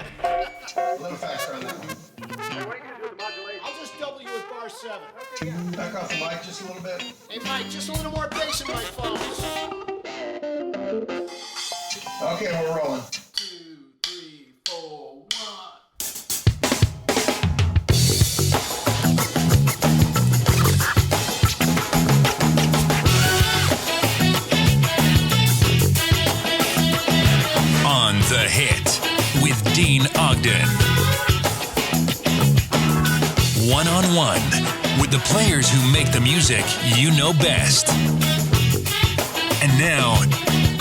A little faster on that one. Hey, what are you going to do with the modulation? I'll just double you with bar 7. Okay, yeah. Back off the mic just a little bit. Hey, Mike, just a little more bass in my phones. Okay, we're rolling. 2, 3, 4, 1. On the Hit with Deane Ogden. One-on-one with the players who make the music you know best. And now,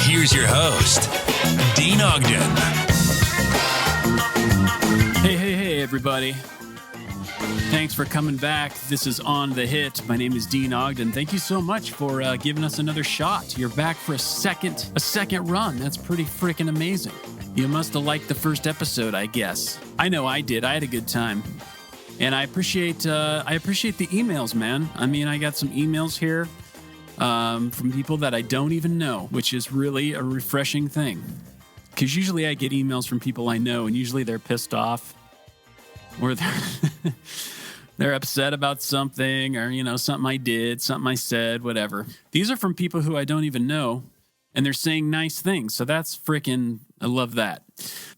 here's your host, Deane Ogden. Hey, everybody. Thanks for coming back. This is On the Hit. My name is Deane Ogden. Thank you so much for giving us another shot. You're back for a second run. That's pretty freaking amazing. You must have liked the first episode, I guess. I know I did. I had a good time. And I appreciate the emails, man. I mean, I got some emails here from people that I don't even know, which is really a refreshing thing. Because usually I get emails from people I know, and usually they're pissed off. Or they're upset about something, or, you know, something I did, something I said, whatever. These are from people who I don't even know, and they're saying nice things. So that's freaking, I love that.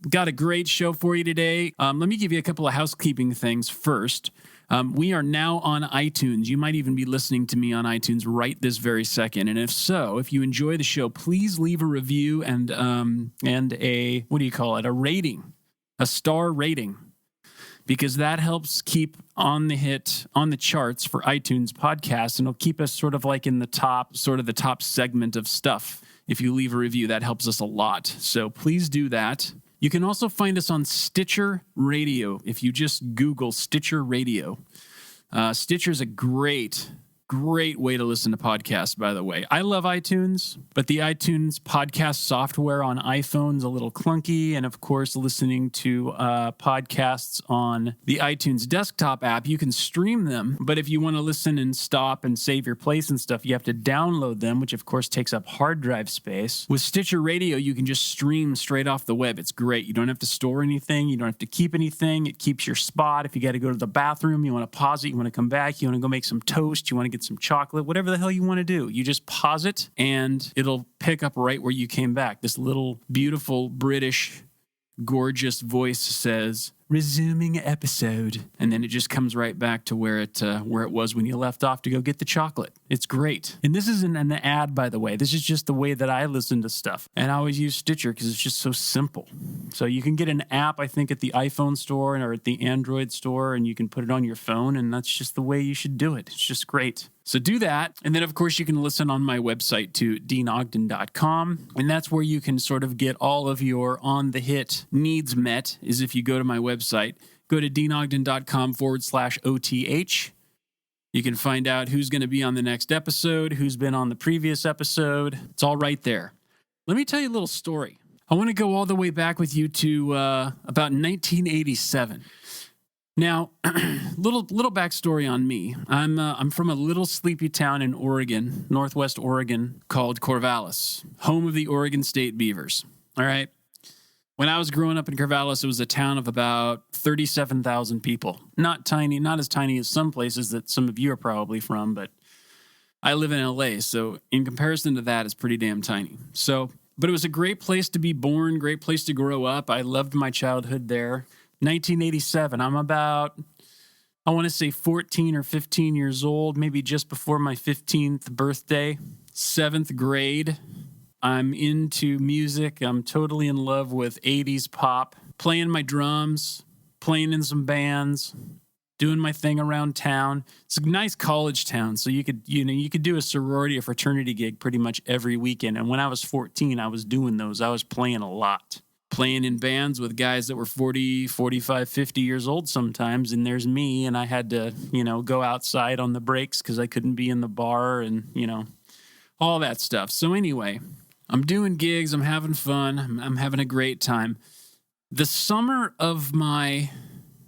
Got a great show for you today. Let me give you a couple of housekeeping things first. We are now on iTunes. You might even be listening to me on iTunes right this very second. And if so, if you enjoy the show, please leave a review and a, what do you call it? A rating, a star rating. Because that helps keep On the Hit on the charts for iTunes podcasts, and it'll keep us sort of like in the top segment of stuff. If you leave a review, that helps us a lot. So please do that. You can also find us on Stitcher Radio if you just Google Stitcher Radio. Stitcher's a great way to listen to podcasts, by the way. I love iTunes, but the iTunes podcast software on iPhone's a little clunky. And of course, listening to podcasts on the iTunes desktop app, you can stream them. But if you want to listen and stop and save your place and stuff, you have to download them, which of course takes up hard drive space. With Stitcher Radio, you can just stream straight off the web. It's great. You don't have to store anything. You don't have to keep anything. It keeps your spot. If you got to go to the bathroom, you want to pause it, you want to come back, you want to go make some toast, you want to get some chocolate, whatever the hell you want to do. You just pause it and it'll pick up right where you came back. This little beautiful British gorgeous voice says, resuming episode. And then it just comes right back to where it was when you left off to go get the chocolate. It's great. And this isn't an ad, by the way. This is just the way that I listen to stuff. And I always use Stitcher because it's just so simple. So you can get an app, I think, at the iPhone store or at the Android store, and you can put it on your phone, and that's just the way you should do it. It's just great. So do that. And then, of course, you can listen on my website to deaneogden.com. And that's where you can sort of get all of your on-the-hit needs met, is if you go to my website. Go to deaneogden.com/OTH. You can find out who's going to be on the next episode, who's been on the previous episode. It's all right there. Let me tell you a little story. I want to go all the way back with you to about 1987. Now, little backstory on me. I'm from a little sleepy town in Oregon, northwest Oregon, called Corvallis, home of the Oregon State Beavers. All right. When I was growing up in Corvallis, it was a town of about 37,000 people. Not tiny, not as tiny as some places that some of you are probably from, but I live in LA, so in comparison to that, it's pretty damn tiny. But it was a great place to be born, great place to grow up. I loved my childhood there. 1987, I'm about, I want to say 14 or 15 years old, maybe just before my 15th birthday, 7th grade. I'm into music. I'm totally in love with 80s pop, playing my drums, playing in some bands, doing my thing around town. It's a nice college town, so you could do a sorority or fraternity gig pretty much every weekend. And when I was 14, I was doing those. I was playing a lot. Playing in bands with guys that were 40, 45, 50 years old sometimes, and there's me, and I had to, go outside on the breaks because I couldn't be in the bar and, all that stuff. So anyway, I'm doing gigs, I'm having fun, I'm having a great time. The summer of my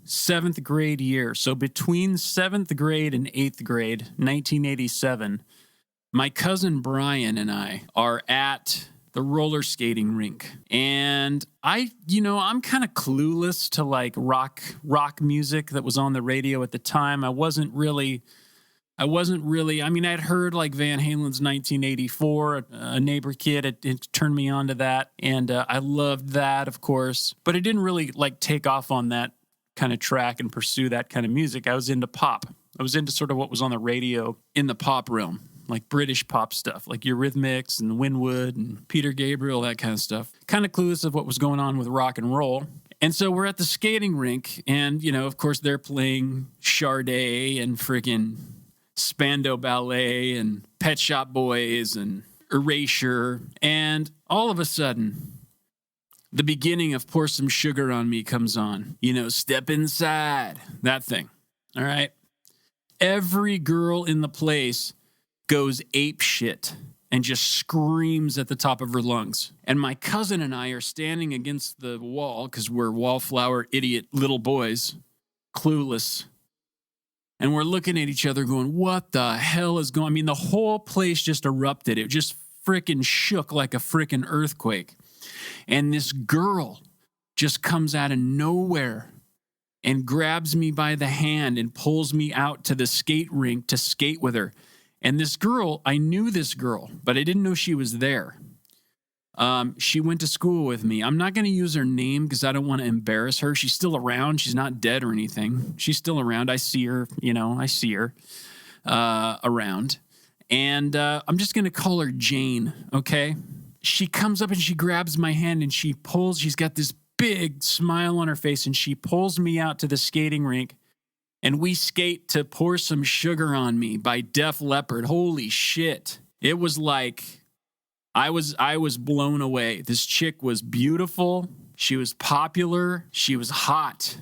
7th grade year, so between 7th grade and 8th grade, 1987, my cousin Brian and I are at the roller skating rink. And I'm kind of clueless to like rock music that was on the radio at the time. I wasn't really, I mean, I'd heard like Van Halen's 1984, a neighbor kid, it turned me on to that. And I loved that, of course, but I didn't really like take off on that kind of track and pursue that kind of music. I was into pop. I was into sort of what was on the radio in the pop realm, like British pop stuff, like Eurythmics and Winwood and Peter Gabriel, that kind of stuff. Kind of clueless of what was going on with rock and roll. And so we're at the skating rink, and, of course, they're playing Sade and freaking Spandau Ballet and Pet Shop Boys and Erasure. And all of a sudden, the beginning of Pour Some Sugar on Me comes on. Step Inside, that thing. All right. Every girl in the place goes ape shit and just screams at the top of her lungs. And my cousin and I are standing against the wall because we're wallflower idiot little boys, clueless. And we're looking at each other going, what the hell is going on? I mean, the whole place just erupted. It just freaking shook like a freaking earthquake. And this girl just comes out of nowhere and grabs me by the hand and pulls me out to the skate rink to skate with her. And this girl, I knew this girl, but I didn't know she was there. She went to school with me. I'm not going to use her name because I don't want to embarrass her. She's still around. She's not dead or anything. She's still around. I see her, around. And I'm just going to call her Jane, okay? She comes up and she grabs my hand and she's got this big smile on her face, and she pulls me out to the skating rink, and we skate to Pour Some Sugar on Me by Def Leppard. Holy shit. It was like, I was blown away. This chick was beautiful. She was popular. She was hot.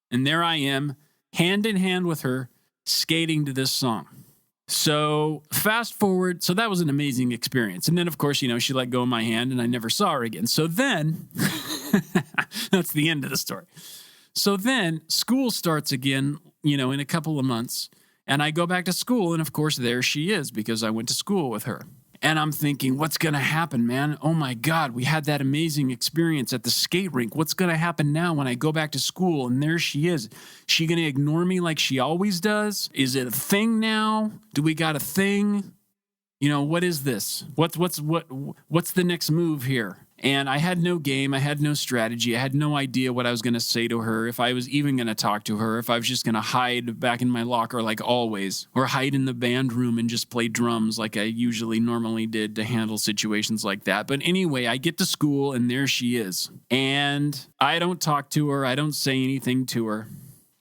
And there I am, hand in hand with her, skating to this song. So fast forward. So that was an amazing experience. And then, of course, she let go of my hand and I never saw her again. So then, that's the end of the story. So then school starts again, in a couple of months. And I go back to school. And of course, there she is because I went to school with her. And I'm thinking, what's going to happen, man? Oh my God, we had that amazing experience at the skate rink. What's going to happen now when I go back to school and there she is? She going to ignore me like she always does? Is it a thing now? Do we got a thing? What is this? What's the next move here? And I had no game. I had no strategy. I had no idea what I was going to say to her, if I was even going to talk to her, if I was just going to hide back in my locker like always, or hide in the band room and just play drums like I normally did to handle situations like that. But anyway, I get to school and there she is. And I don't talk to her. I don't say anything to her.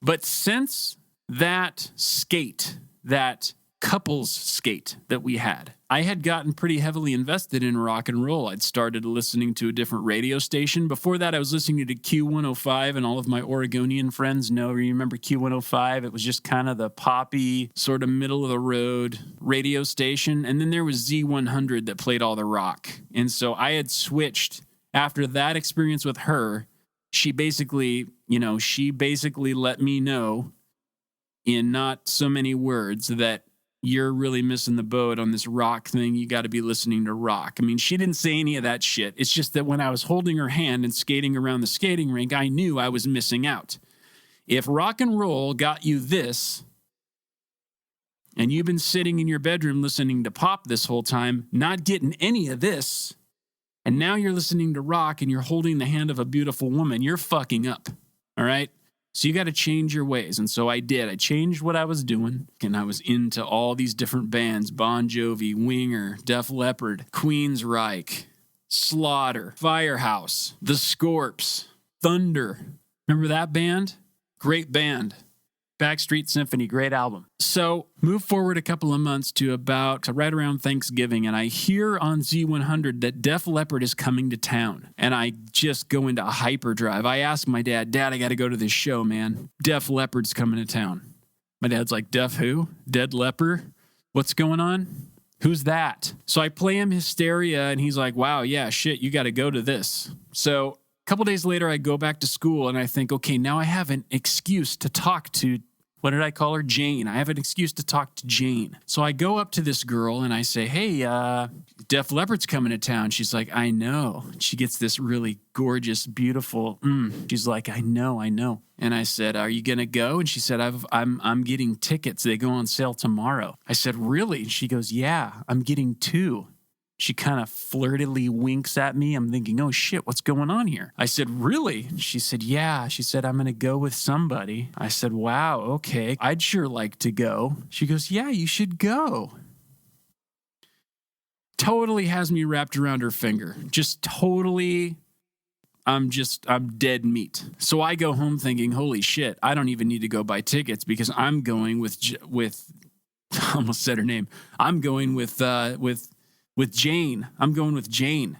But since that skate, that couples skate that we had, I had gotten pretty heavily invested in rock and roll. I'd started listening to a different radio station. Before that, I was listening to Q105, and all of my Oregonian friends know. You remember Q105? It was just kind of the poppy, sort of middle-of-the-road radio station. And then there was Z100 that played all the rock. And so I had switched. After that experience with her, she basically let me know in not so many words that you're really missing the boat on this rock thing. You got to be listening to rock. I mean, she didn't say any of that shit. It's just that when I was holding her hand and skating around the skating rink, I knew I was missing out. If rock and roll got you this, and you've been sitting in your bedroom listening to pop this whole time, not getting any of this, and now you're listening to rock and you're holding the hand of a beautiful woman, you're fucking up. All right? So you got to change your ways. And so I did. I changed what I was doing. And I was into all these different bands: Bon Jovi, Winger, Def Leppard, Queensryche, Slaughter, Firehouse, The Scorps, Thunder. Remember that band? Great band. Backstreet Symphony, great album. So move forward a couple of months to about right around Thanksgiving, and I hear on Z100 that Def Leppard is coming to town. And I just go into hyperdrive. I ask my dad, I got to go to this show, man. Def Leppard's coming to town. My dad's like, Def who? Dead Leopard? What's going on? Who's that? So I play him Hysteria, and he's like, wow, yeah, shit, you got to go to this. So a couple days later, I go back to school, and I think, okay, now I have an excuse to talk to What did I call her? Jane. I have an excuse to talk to Jane. So I go up to this girl and I say, hey, Def Leppard's coming to town. She's like, I know. She gets this really gorgeous, beautiful, she's like, I know. And I said, are you going to go? And she said, I'm getting tickets. They go on sale tomorrow. I said, really? And she goes, yeah, I'm getting 2. She kind of flirtily winks at me. I'm thinking, oh shit, what's going on here? I said, really? She said, yeah. She said, I'm going to go with somebody. I said, wow, okay. I'd sure like to go. She goes, yeah, you should go. Totally has me wrapped around her finger. Just totally, I'm dead meat. So I go home thinking, holy shit, I don't even need to go buy tickets because I'm going with I almost said her name. I'm going with Jane. I'm going with Jane.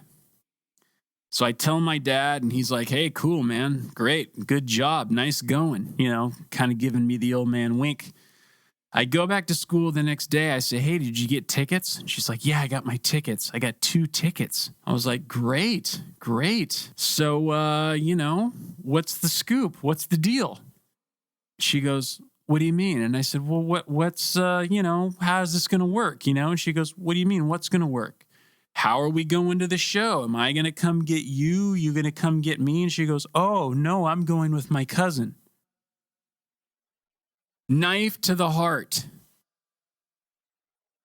So I tell my dad, and he's like, hey, cool, man. Great. Good job. Nice going. Kind of giving me the old man wink. I go back to school the next day. I say, hey, did you get tickets? And she's like, yeah, I got my tickets. I got 2 tickets. I was like, great. So, what's the scoop? What's the deal? She goes, what do you mean? And I said, well, what's, how is this going to work? And she goes, what do you mean? What's going to work? How are we going to the show? Am I going to come get you? You going to come get me? And she goes, oh, no, I'm going with my cousin. Knife to the heart.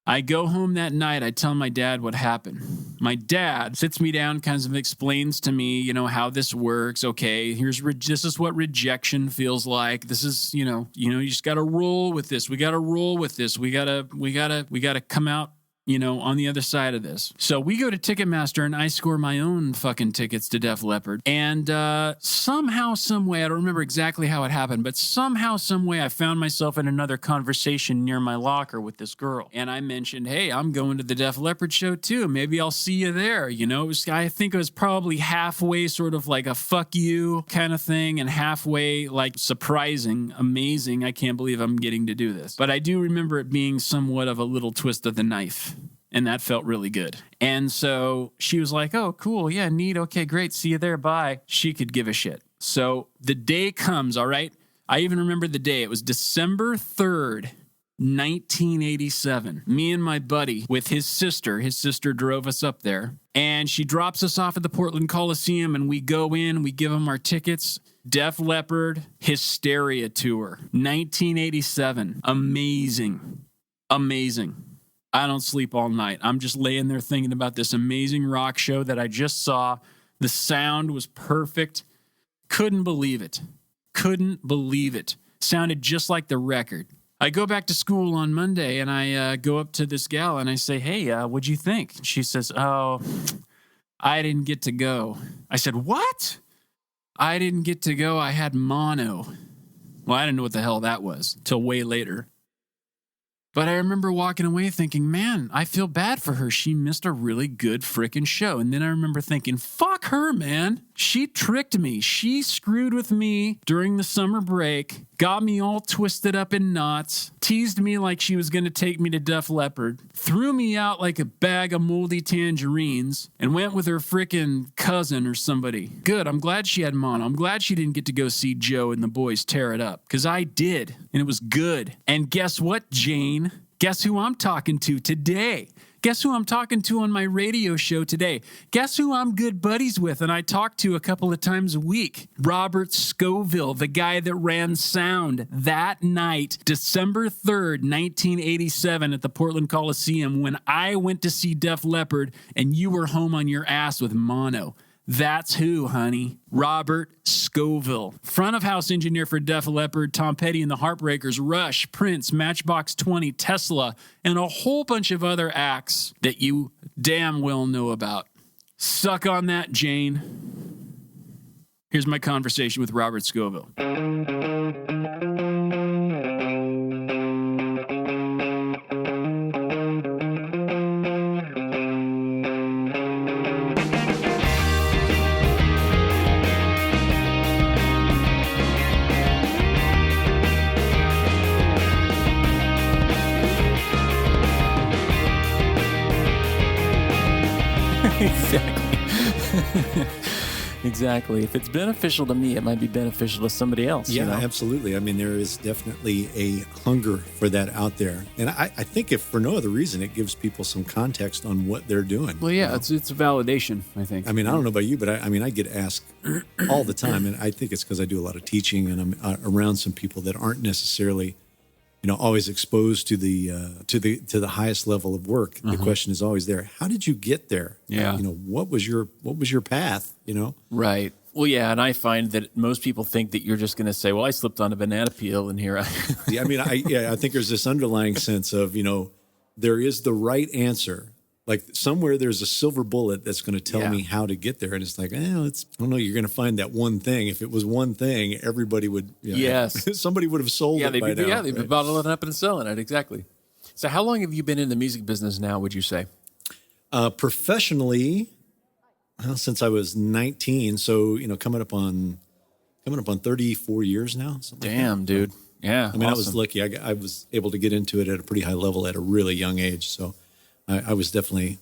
I go home that night. I tell my dad what happened. My dad sits me down, kind of explains to me, how this works. Okay, this is what rejection feels like. This is, you just got to roll with this. We got to roll with this. We got to come out, on the other side of this. So we go to Ticketmaster and I score my own fucking tickets to Def Leppard. And somehow, some way, I don't remember exactly how it happened, but somehow, some way I found myself in another conversation near my locker with this girl. And I mentioned, hey, I'm going to the Def Leppard show too. Maybe I'll see you there. I think it was probably halfway sort of like a fuck you kind of thing and halfway like surprising, amazing. I can't believe I'm getting to do this. But I do remember it being somewhat of a little twist of the knife. And that felt really good. And so she was like, oh, cool. Yeah, neat. Okay, great. See you there. Bye. She could give a shit. So the day comes, all right? I even remember the day. It was December 3rd, 1987. Me and my buddy with his sister drove us up there. And she drops us off at the Portland Coliseum. And we go in, we give them our tickets. Def Leppard Hysteria Tour, 1987. Amazing. I don't sleep all night. I'm just laying there thinking about this amazing rock show that I just saw. The sound was perfect. Couldn't believe it. Sounded just like the record. I go back to school on Monday and I go up to this gal and I say, hey, what'd you think? She says, oh, I didn't get to go. I said, what? I didn't get to go. I had mono. Well, I didn't know what the hell that was till way later. But I remember walking away thinking, man, I feel bad for her. She missed a really good freaking show. And then I remember thinking, fuck her, man. She tricked me. She screwed with me during the summer break, got me all twisted up in knots, teased me like she was going to take me to Def Leppard, threw me out like a bag of moldy tangerines, and went with her freaking cousin or somebody. Good. I'm glad she had mono. I'm glad she didn't get to go see Joe and the boys tear it up, because I did, and it was good. And guess what, Jane? Guess who I'm talking to today? Guess who I'm talking to on my radio show today? Guess who I'm good buddies with and I talk to a couple of times a week? Robert Scovill, the guy that ran sound that night, December 3rd, 1987 at the Portland Coliseum when I went to see Def Leppard and you were home on your ass with mono. That's who, honey. Robert Scovill. Front of house engineer for Def Leppard, Tom Petty and the Heartbreakers, Rush, Prince, Matchbox 20, Tesla, and a whole bunch of other acts that you damn well know about. Suck on that, Jane. Here's my conversation with Robert Scovill. exactly. If it's beneficial to me, it might be beneficial to somebody else. Yeah, you know? absolutely. I mean, there is definitely a hunger for that out there. And I think if for no other reason, it gives people some context on what they're doing. Well, yeah, it's a validation, I think. I mean, I don't know about you, but I get asked all the time, and I think it's because I do a lot of teaching and I'm around some people that aren't necessarily, always exposed to the highest level of work. The question is always there: how did you get there? Yeah. What was your path? Right. Well, yeah, and I find that most people think that you're just going to say, "Well, I slipped on a banana peel, and here I." Yeah, I mean, I think there's this underlying sense of there is the right answer. Like somewhere there's a silver bullet that's going to tell me how to get there. And it's like, I don't know, you're going to find that one thing. If it was one thing, everybody would, Yes. somebody would have sold it by now. Yeah, they'd be bottling it up and selling it. Exactly. So how long have you been in the music business now, would you say? Professionally, since I was 19. So, coming up on 34 years now. Damn, dude. Yeah. I mean, I was lucky. I was able to get into it at a pretty high level at a really young age. So I definitely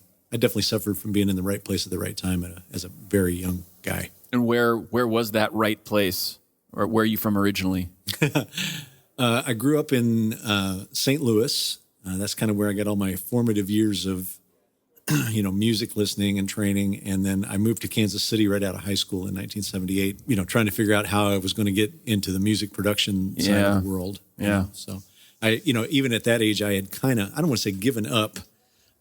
suffered from being in the right place at the right time as a very young guy. And where was that right place? Or where are you from originally? I grew up in St. Louis. That's kind of where I got all my formative years of, music listening and training. And then I moved to Kansas City right out of high school in 1978, trying to figure out how I was going to get into the music production side of the world. Yeah. So even at that age, I had I don't want to say given up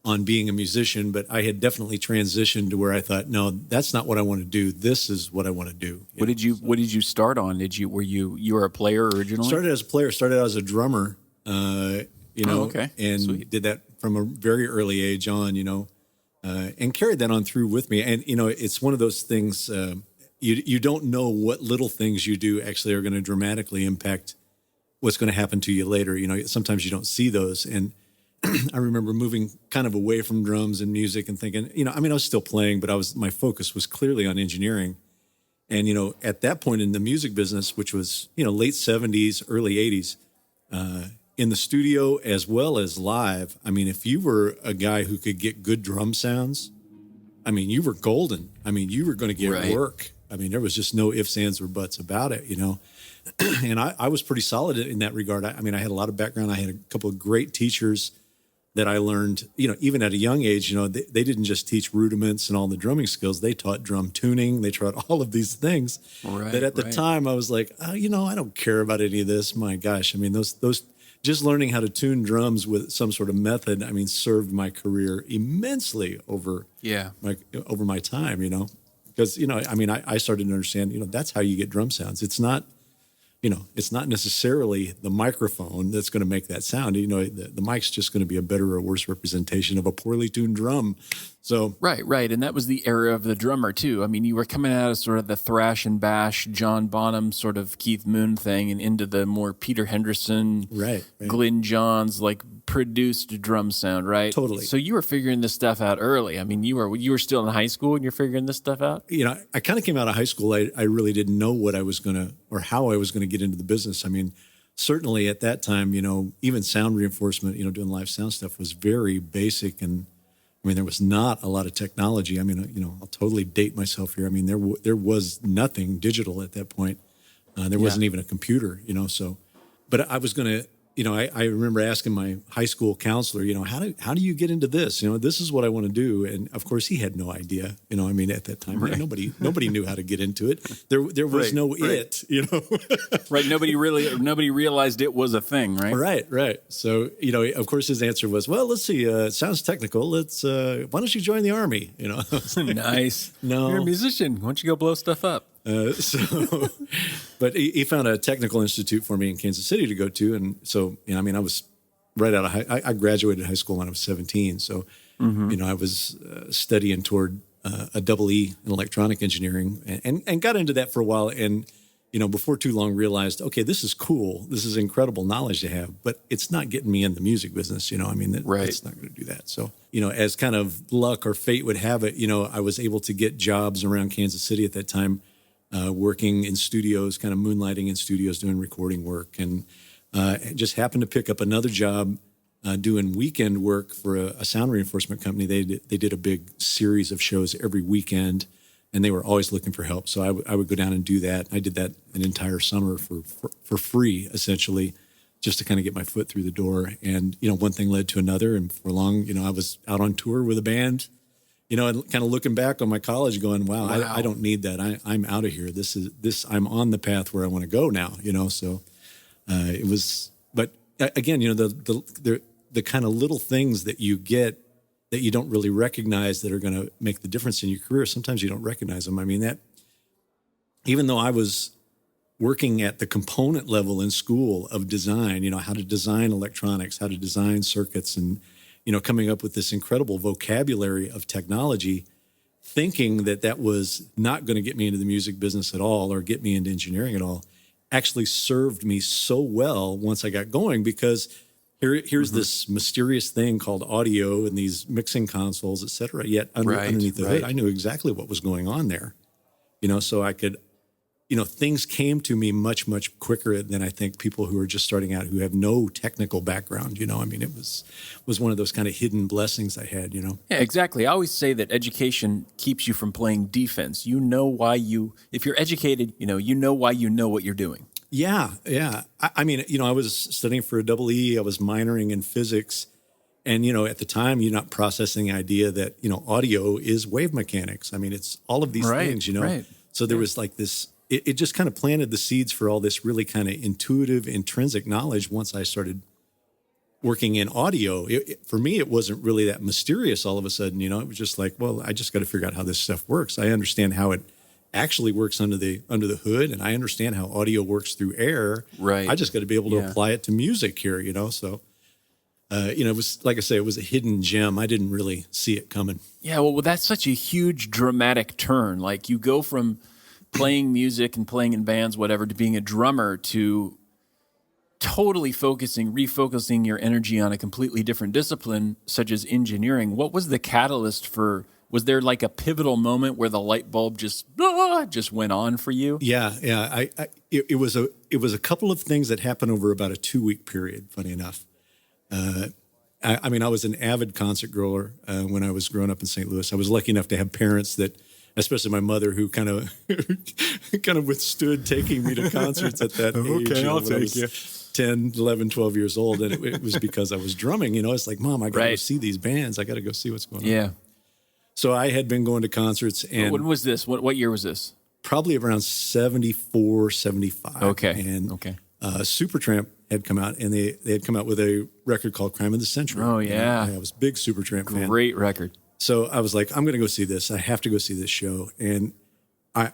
on being a musician, but I had definitely transitioned to where I thought, no, that's not what I want to do. This is what I want to do. What did you start on? Were you a player originally? Started as a player, started out as a drummer, okay. And Sweet. did that from a very early age on, and carried that on through with me. And, it's one of those things, you don't know what little things you do actually are going to dramatically impact what's going to happen to you later. Sometimes you don't see those. And I remember moving kind of away from drums and music and thinking, I was still playing, but my focus was clearly on engineering. And, at that point in the music business, which was, late 70s, early 80s, in the studio as well as live, if you were a guy who could get good drum sounds, you were golden. You were going to get work. There was just no ifs, ands, or buts about it, And I was pretty solid in that regard. I had a lot of background. I had a couple of great teachers that I learned, even at a young age, they didn't just teach rudiments and all the drumming skills. They taught drum tuning. They taught all of these things that at the time I was like, I don't care about any of this. My gosh. Those just learning how to tune drums with some sort of method, served my career immensely over my time, because, I started to understand, that's how you get drum sounds. It's not necessarily the microphone that's going to make that sound. The mic's just going to be a better or worse representation of a poorly tuned drum. So Right. And that was the era of the drummer too. You were coming out of sort of the thrash and bash, John Bonham sort of Keith Moon thing and into the more Peter Henderson, Glyn Johns, like produced drum sound, right? Totally. So you were figuring this stuff out early. You were still in high school and you're figuring this stuff out? I kind of came out of high school. I really didn't know what I was going to, or how I was going to get into the business. Certainly at that time, even sound reinforcement, doing live sound stuff was very basic. And there was not a lot of technology. I'll totally date myself here. There was nothing digital at that point. There wasn't even a computer, so, but I was going to, I remember asking my high school counselor, how do you get into this? This is what I want to do. And of course he had no idea, at that time, nobody knew how to get into it. There was no it, Right. Nobody realized it was a thing, right? Right. So, of course his answer was, well, let's see, it sounds technical. Why don't you join the Army? Nice. No. You're a musician. Why don't you go blow stuff up? But he found a technical institute for me in Kansas City to go to. And so, I was right out of I graduated high school when I was 17. So, I was studying toward a double E in electronic engineering and got into that for a while. And, before too long realized, okay, this is cool. This is incredible knowledge to have, but it's not getting me in the music business. It's not going to do that. So, as kind of luck or fate would have it, I was able to get jobs around Kansas City at that time, working in studios, kind of moonlighting in studios, doing recording work, and just happened to pick up another job doing weekend work for a sound reinforcement company. They did a big series of shows every weekend, and they were always looking for help. So I would go down and do that. I did that an entire summer for free, essentially, just to kind of get my foot through the door. And, one thing led to another. And for long, I was out on tour with a band, and kind of looking back on my college going, wow. I don't need that. I'm out of here. I'm on the path where I want to go now, so it was, but again, the kind of little things that you get that you don't really recognize that are going to make the difference in your career. Sometimes you don't recognize them. I mean, that even though I was working at the component level in school of design, how to design electronics, how to design circuits, and, coming up with this incredible vocabulary of technology, thinking that was not going to get me into the music business at all or get me into engineering at all, actually served me so well once I got going, because here's this mysterious thing called audio and these mixing consoles, et cetera. Yet underneath the hood, I knew exactly what was going on there. So I could, things came to me much, much quicker than I think people who are just starting out who have no technical background. I mean, it was one of those kind of hidden blessings I had, Yeah, exactly. I always say that education keeps you from playing defense. If you're educated, you know why you know what you're doing. Yeah. I mean, I was studying for a double E. I was minoring in physics. And, at the time, you're not processing the idea that, audio is wave mechanics. I mean, it's all of these things, Right. So there was like this, it just kind of planted the seeds for all this really kind of intuitive, intrinsic knowledge once I started working in audio. For me, it wasn't really that mysterious all of a sudden, it was just like, well, I just got to figure out how this stuff works. I understand how it actually works under the hood, and I understand how audio works through air. Right. I just got to be able to apply it to music here, so it was, like I say, it was a hidden gem. I didn't really see it coming. Yeah, well, that's such a huge dramatic turn. Like, you go from playing music and playing in bands, whatever, to being a drummer, to totally refocusing your energy on a completely different discipline, such as engineering. What was the catalyst was there like a pivotal moment where the light bulb just went on for you? Yeah. It was a couple of things that happened over about a 2-week period, funny enough. I mean, I was an avid concert goer when I was growing up in St. Louis. I was lucky enough to have parents that, especially my mother, who kind of withstood taking me to concerts at that age. Okay, I'll when I take was you. 10, 11, 12 years old. And it was because I was drumming. It's like, Mom, I got to go see these bands. I got to go see what's going on. Yeah. So I had been going to concerts. And When was this? What year was this? probably around 74, 75. Okay. And Okay. Supertramp had come out, and they had come out with a record called Crime of the Century. Oh, yeah. And I was a big Supertramp fan. Great record. So I was like, I'm going to go see this. I have to go see this show. And I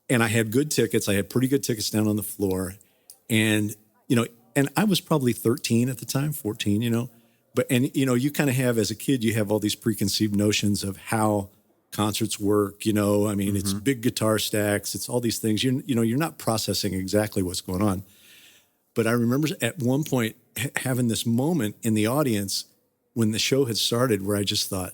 had good tickets. I had pretty good tickets down on the floor. And, and I was probably 13 at the time, 14, But, you kind of have, as a kid, you have all these preconceived notions of how concerts work, I mean, it's big guitar stacks. It's all these things. You're not processing exactly what's going on. But I remember at one point having this moment in the audience when the show had started where I just thought,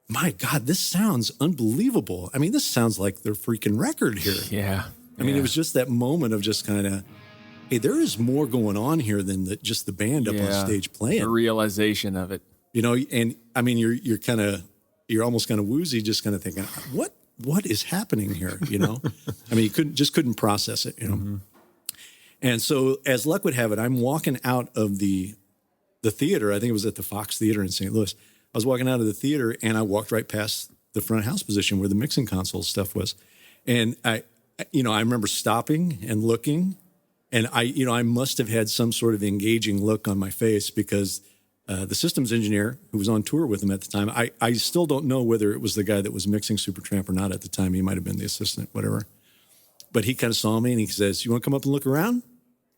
my God, this sounds unbelievable. I mean, this sounds like their freaking record here. Yeah. I mean, it was just that moment of just kind of, hey, there is more going on here than just the band up on stage playing. The realization of it. And I mean, you're almost kind of woozy, just kind of thinking, what is happening here? I mean, you couldn't process it, Mm-hmm. And so, as luck would have it, I'm walking out of the theater. I think it was at the Fox Theater in St. Louis. I was walking out of the theater, and I walked right past the front house position where the mixing console stuff was. And I remember stopping and looking, and I must have had some sort of engaging look on my face because the systems engineer who was on tour with him at the time, I still don't know whether it was the guy that was mixing Supertramp or not at the time. He might have been the assistant, whatever. But he kind of saw me, and he says, "You want to come up and look around?"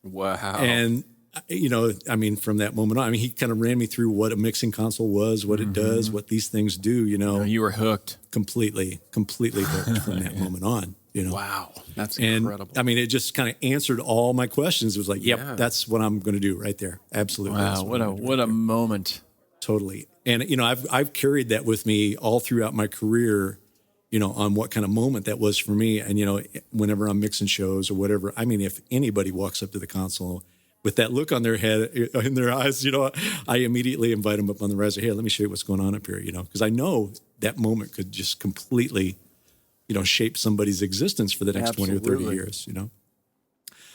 Wow. And, I mean, from that moment on, he kind of ran me through what a mixing console was, what it does, what these things do, You were hooked. completely hooked from that moment on, Wow. That's And incredible. I mean, it just kind of answered all my questions. It was like, yep, Yeah. that's what I'm going to do right there. Absolutely. Wow. That's What I'm gonna do a right there. moment. Totally. And, I've carried that with me all throughout my career, on what kind of moment that was for me. And, whenever I'm mixing shows or whatever, I mean, if anybody walks up to the console with that look on their head, in their eyes, I immediately invite them up on the riser. Hey, let me show you what's going on up here, because I know that moment could just completely shape somebody's existence for the next 20 or 30 Absolutely. years,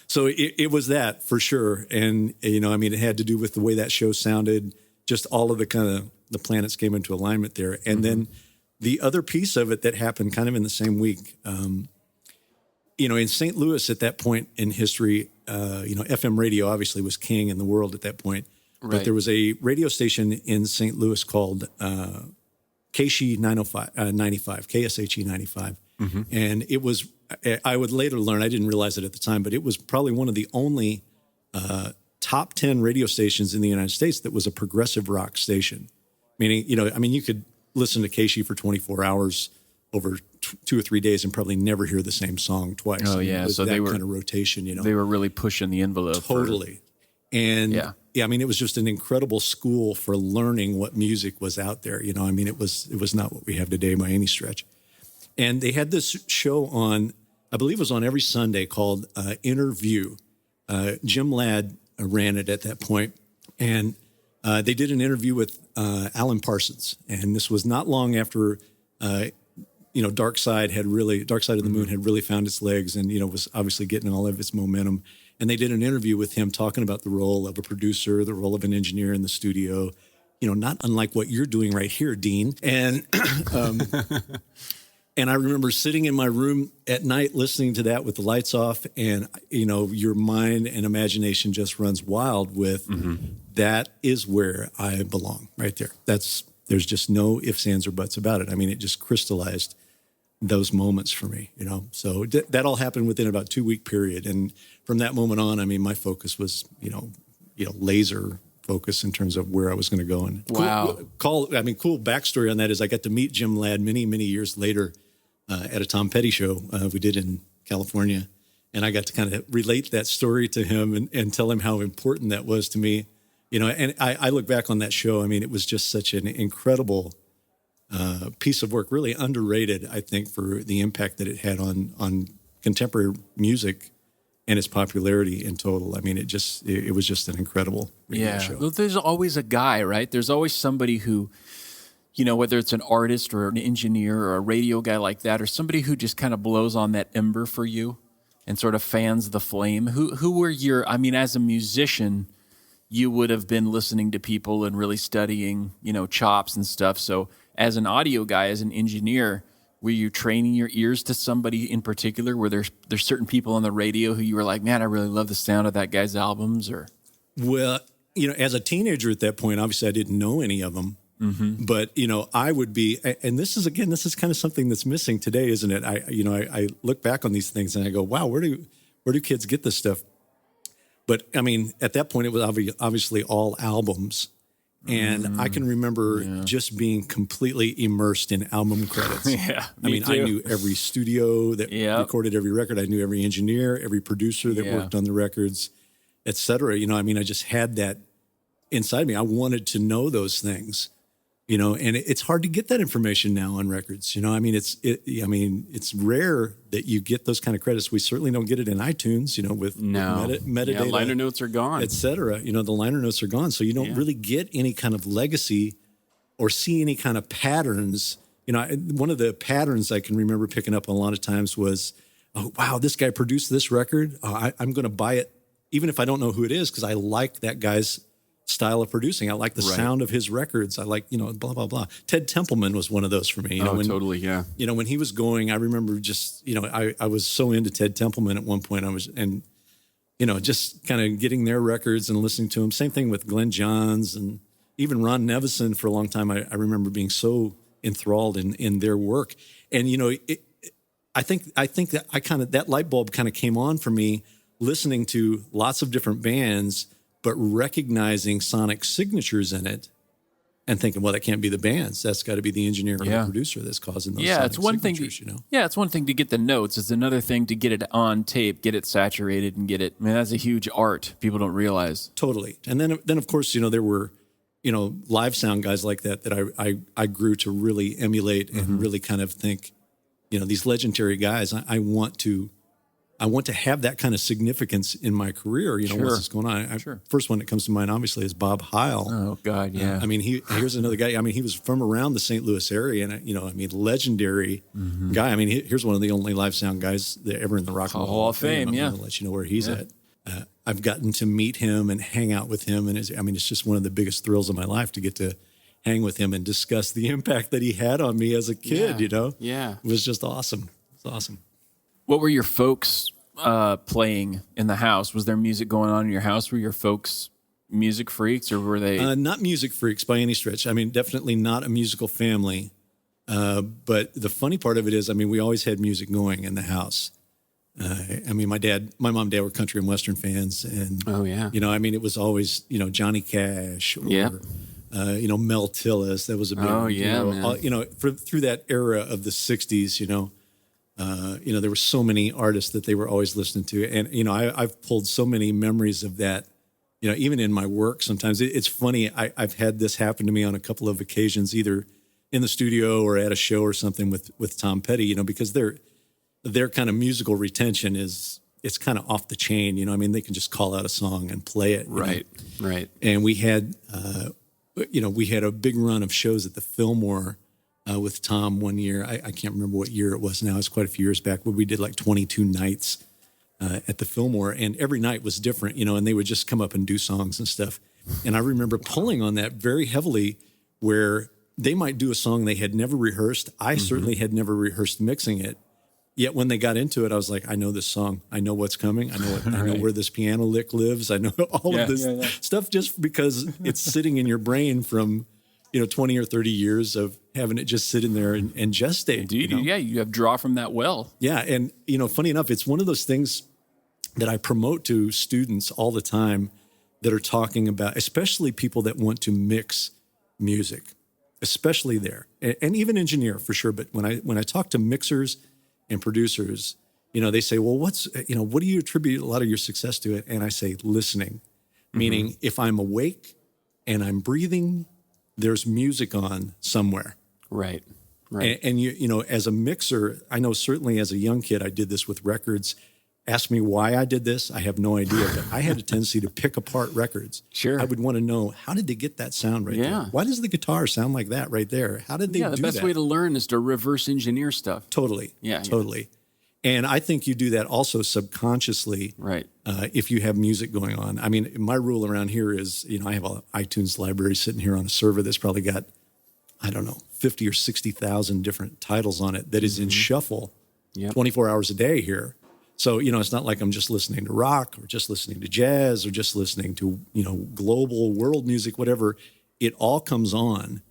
So it was that for sure. And, it had to do with the way that show sounded, just all of the planets came into alignment there. And then the other piece of it that happened kind of in the same week, in St. Louis at that point in history, FM radio obviously was king in the world at that point. Right. But there was a radio station in St. Louis called KSHE 95, KSHE 95. And it was, I would later learn, I didn't realize it at the time, but it was probably one of the only top 10 radio stations in the United States that was a progressive rock station. Meaning, you could listen to KSHE for 24 hours over 2 or 3 days and probably never hear the same song twice. Oh, yeah. So they that were kind of rotation, They were really pushing the envelope. Totally. And Yeah. it was just an incredible school for learning what music was out there. It was not what we have today by any stretch. And they had this show on, I believe it was on every Sunday, called Interview. Jim Ladd ran it at that point. And they did an interview with Alan Parsons. And this was not long after, Dark Side of the Moon had really found its legs and, was obviously getting all of its momentum. And they did an interview with him talking about the role of a producer, the role of an engineer in the studio, not unlike what you're doing right here, Deane. And and I remember sitting in my room at night listening to that with the lights off, and your mind and imagination just runs wild with that is where I belong right there. There's just no ifs, ands, or buts about it. It just crystallized those moments for me, So that all happened within about a 2-week period, and from that moment on, my focus was, laser focus in terms of where I was going to go. And Wow. cool backstory on that is I got to meet Jim Ladd many, many years later at a Tom Petty show we did in California, and I got to kind of relate that story to him and tell him how important that was to me. And I look back on that show. It was just such an incredible piece of work, really underrated, I think, for the impact that it had on contemporary music and its popularity in total. It was just an incredible radio show. Well, there's always a guy, right? There's always somebody who, whether it's an artist or an engineer or a radio guy like that, or somebody who just kind of blows on that ember for you and sort of fans the flame. Who were your, as a musician, you would have been listening to people and really studying, chops and stuff. So as an audio guy, as an engineer, were you training your ears to somebody in particular? Were there's certain people on the radio who you were like, man, I really love the sound of that guy's albums? Or Well, as a teenager at that point, obviously I didn't know any of them. But, I would be, and this is kind of something that's missing today, isn't it? I look back on these things and I go, wow, where do kids get this stuff? But at that point, it was obviously all albums. And I can remember just being completely immersed in album credits. Me too. I knew every studio that recorded every record. I knew every engineer, every producer that worked on the records, et cetera. I just had that inside me. I wanted to know those things, and it's hard to get that information now on records. It's rare that you get those kind of credits. We certainly don't get it in iTunes, with metadata. Liner notes are gone, et cetera. The liner notes are gone. So you don't really get any kind of legacy or see any kind of patterns. One of the patterns I can remember picking up a lot of times was, oh, wow, this guy produced this record. I'm going to buy it, even if I don't know who it is, because I like that guy's style of producing. I like the sound of his records. I like, blah, blah, blah. Ted Templeman was one of those for me. Totally, yeah. When he was going, I remember just, I was so into Ted Templeman at one point. Just kind of getting their records and listening to them. Same thing with Glenn Johns and even Ron Nevison for a long time. I remember being so enthralled in their work. And, I think that that light bulb kind of came on for me listening to lots of different bands, but recognizing sonic signatures in it and thinking, well, that can't be the band's. That's got to be the engineer or the producer that's causing those sonic it's one thing signatures, it's one thing to get the notes. It's another thing to get it on tape, get it saturated, and get it. That's a huge art. People don't realize. Totally. And then of course, there were, live sound guys like that I grew to really emulate and really kind of think, these legendary guys, I want to I want to have that kind of significance in my career. You know, Sure. what's going on? Sure. First one that comes to mind, obviously, is Bob Heil. Oh God, yeah. I mean, here's another guy. I mean, he was from around the St. Louis area, and legendary guy. I mean, here's one of the only live sound guys that ever in the Rock and Roll Hall of Fame. I'm Yeah, gonna let you know where he's at. I've gotten to meet him and hang out with him, and it's just one of the biggest thrills of my life to get to hang with him and discuss the impact that he had on me as a kid. Yeah. You know, Yeah. it was just awesome. It's awesome. What were your folks playing in the house? Was there music going on in your house? Were your folks music freaks, or were they? Not music freaks by any stretch. I mean, definitely not a musical family. But the funny part of it is, I mean, we always had music going in the house. I mean, my mom and dad were country and Western fans. And, Oh, yeah. you know, I mean, it was always, Johnny Cash or, Yep. Mel Tillis. That was a big, Oh, yeah, man. through that era of the 60s, there were so many artists that they were always listening to. And, I've pulled so many memories of that, even in my work. Sometimes it's funny. I've had this happen to me on a couple of occasions, either in the studio or at a show or something with Tom Petty, because their kind of musical retention it's kind of off the chain. I mean, they can just call out a song and play it. Right. And we had, we had a big run of shows at the Fillmore with Tom one year. I can't remember what year it was now. It's quite a few years back, where we did like 22 nights at the Fillmore, and every night was different, and they would just come up and do songs and stuff. And I remember pulling on that very heavily, where they might do a song they had never rehearsed. I certainly had never rehearsed mixing it. Yet when they got into it, I was like, I know this song. I know what's coming. I know where this piano lick lives. I know all of this stuff, just because it's sitting in your brain from, 20 or 30 years of having it just sit in there and gestate. Dude, yeah, you have draw from that well. Yeah. And, funny enough, it's one of those things that I promote to students all the time that are talking about, especially people that want to mix music, especially there, and even engineer for sure. But when I talk to mixers and producers, they say, well, what do you attribute a lot of your success to it? And I say, listening, meaning if I'm awake and I'm breathing, there's music on somewhere. Right. And as a mixer, I know certainly as a young kid, I did this with records. Ask me why I did this. I have no idea, but I had a tendency to pick apart records. Sure. I would want to know, how did they get that sound right there? Why does the guitar sound like that right there? How did they do that? The best way to learn is to reverse engineer stuff. Totally. Yeah. Totally. And I think you do that also subconsciously. Right. If you have music going on. I mean, my rule around here is, I have an iTunes library sitting here on a server that's probably got, 50 or 60,000 different titles on it that is in shuffle 24 hours a day here. So, it's not like I'm just listening to rock or just listening to jazz or just listening to, global world music, whatever. It all comes on.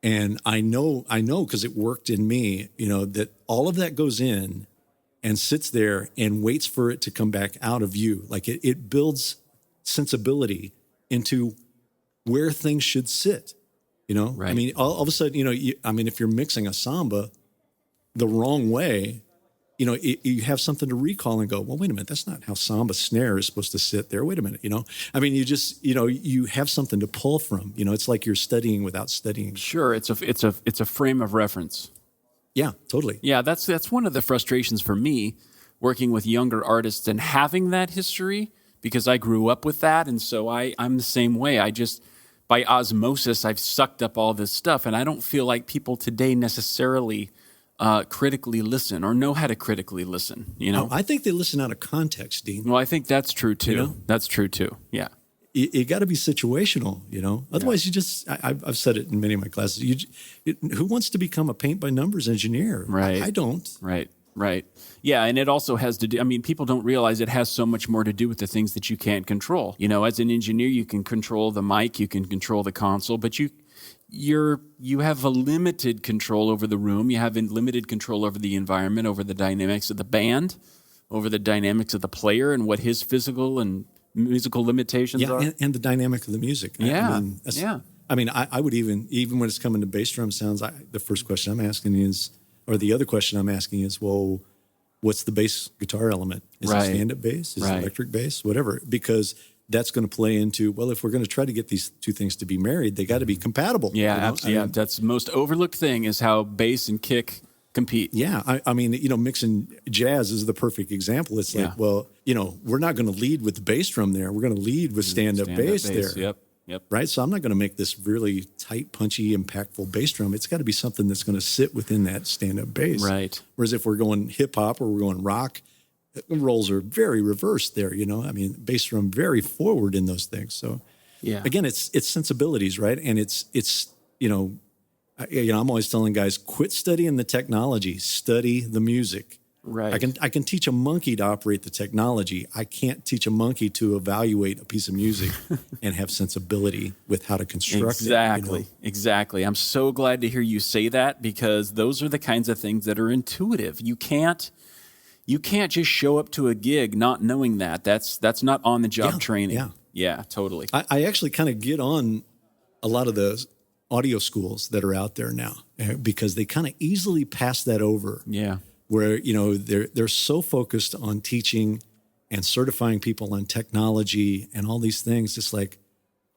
And I know because it worked in me, that all of that goes in and sits there and waits for it to come back out of you. Like it builds sensibility into where things should sit, Right. I mean, all of a sudden, if you're mixing a samba the wrong way, you have something to recall and go, well, wait a minute, that's not how samba snare is supposed to sit there. Wait a minute, I mean, you just, you have something to pull from. It's like you're studying without studying. Sure. It's a frame of reference. Yeah, totally. Yeah, that's one of the frustrations for me, working with younger artists and having that history, because I grew up with that, and so I'm the same way. I just, by osmosis, I've sucked up all this stuff, and I don't feel like people today necessarily critically listen or know how to critically listen. I think they listen out of context, Dean. Well, I think that's true too. That's true too. Yeah. You got to be situational, Otherwise, you just, I've said it in many of my classes. Who wants to become a paint by numbers engineer? Right. I don't. Right. Yeah, and it also has to do, people don't realize it has so much more to do with the things that you can't control. As an engineer, you can control the mic, you can control the console, but you have a limited control over the room. You have limited control over the environment, over the dynamics of the band, over the dynamics of the player and what his physical and musical limitations are. And the dynamic of the music. Yeah. I would even when it's coming to bass drum sounds, the first question I'm asking is, or the other question I'm asking is, well, what's the bass guitar element? Is it stand-up bass? Is it electric bass? Whatever. Because that's going to play into, well, if we're going to try to get these two things to be married, they got to be compatible. Yeah, absolutely. That's the most overlooked thing, is how bass and kick compete. Yeah, I mean, mixing jazz is the perfect example. It's like, well, we're not going to lead with the bass drum there. We're going to lead with stand-up bass there. Yep. Right? So I'm not going to make this really tight, punchy, impactful bass drum. It's got to be something that's going to sit within that stand-up bass. Right. Whereas if we're going hip-hop or we're going rock, the roles are very reversed there, I mean, bass drum very forward in those things. So, again, it's sensibilities, right? And it's I'm always telling guys, quit studying the technology, study the music. Right. I can teach a monkey to operate the technology. I can't teach a monkey to evaluate a piece of music and have sensibility with how to construct it. Exactly. I'm so glad to hear you say that, because those are the kinds of things that are intuitive. You can't just show up to a gig not knowing that. That's not on the job training. Yeah, totally. I actually kind of get on a lot of the audio schools that are out there now because they kind of easily pass that over. Yeah. Where, they're so focused on teaching and certifying people on technology and all these things. It's like,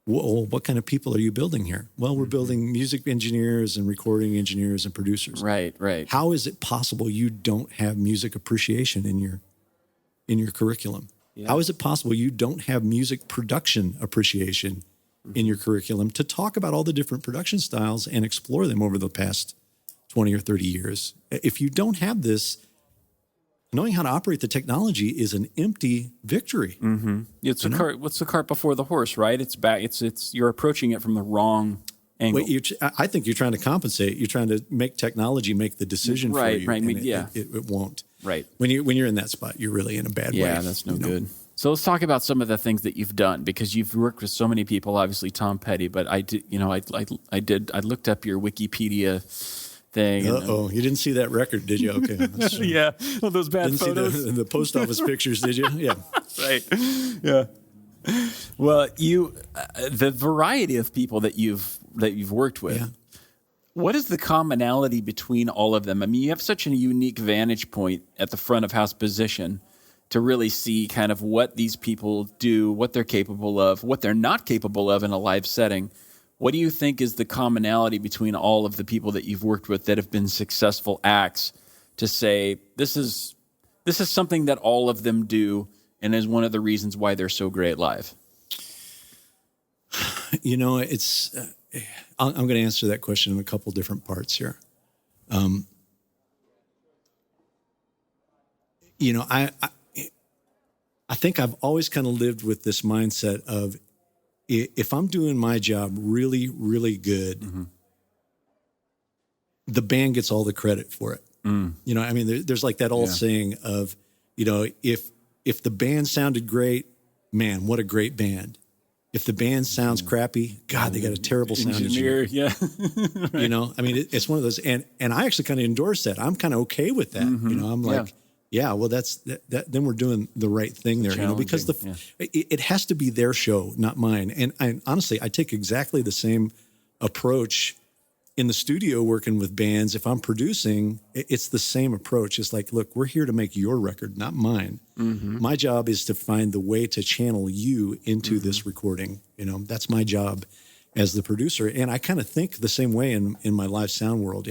whoa, what kind of people are you building here? Well, we're building music engineers and recording engineers and producers. Right. How is it possible you don't have music appreciation in your curriculum? Yeah. How is it possible you don't have music production appreciation in your curriculum to talk about all the different production styles and explore them over the past 20 or 30 years? If you don't have this, knowing how to operate the technology is an empty victory. Mm-hmm. It's what's the cart before the horse, right? It's back. It's you're approaching it from the wrong angle. I think you're trying to compensate. You're trying to make technology make the decision for you. Right. It won't. Right. When you're in that spot, you're really in a bad way. Yeah, that's no good. So let's talk about some of the things that you've done, because you've worked with so many people. Obviously, Tom Petty, but I did. I looked up your Wikipedia thing. You didn't see that record, did you? Okay. Yeah. Well, those bad didn't photos. See the post office pictures, did you? Yeah. Right. Yeah. Well, the variety of people that you've worked with. Yeah. What is the commonality between all of them? I mean, you have such a unique vantage point at the front of house position to really see kind of what these people do, what they're capable of, what they're not capable of in a live setting. What do you think is the commonality between all of the people that you've worked with that have been successful acts to say this is something that all of them do and is one of the reasons why they're so great live? It's I'm going to answer that question in a couple different parts here. I think I've always kind of lived with this mindset of if I'm doing my job really, really good, the band gets all the credit for it. There's like that old saying of, if the band sounded great, man, what a great band. If the band sounds crappy, God, they got a terrible sound engineer. Yeah. Right. It's one of those, and I actually kind of endorse that. I'm kind of okay with that. I'm like, yeah, well, that's that. Then we're doing the right thing there, because it has to be their show, not mine. And honestly, I take exactly the same approach in the studio working with bands. If I'm producing, it's the same approach. It's like, look, we're here to make your record, not mine. My job is to find the way to channel you into this recording. That's my job as the producer. And I kind of think the same way in my live sound world.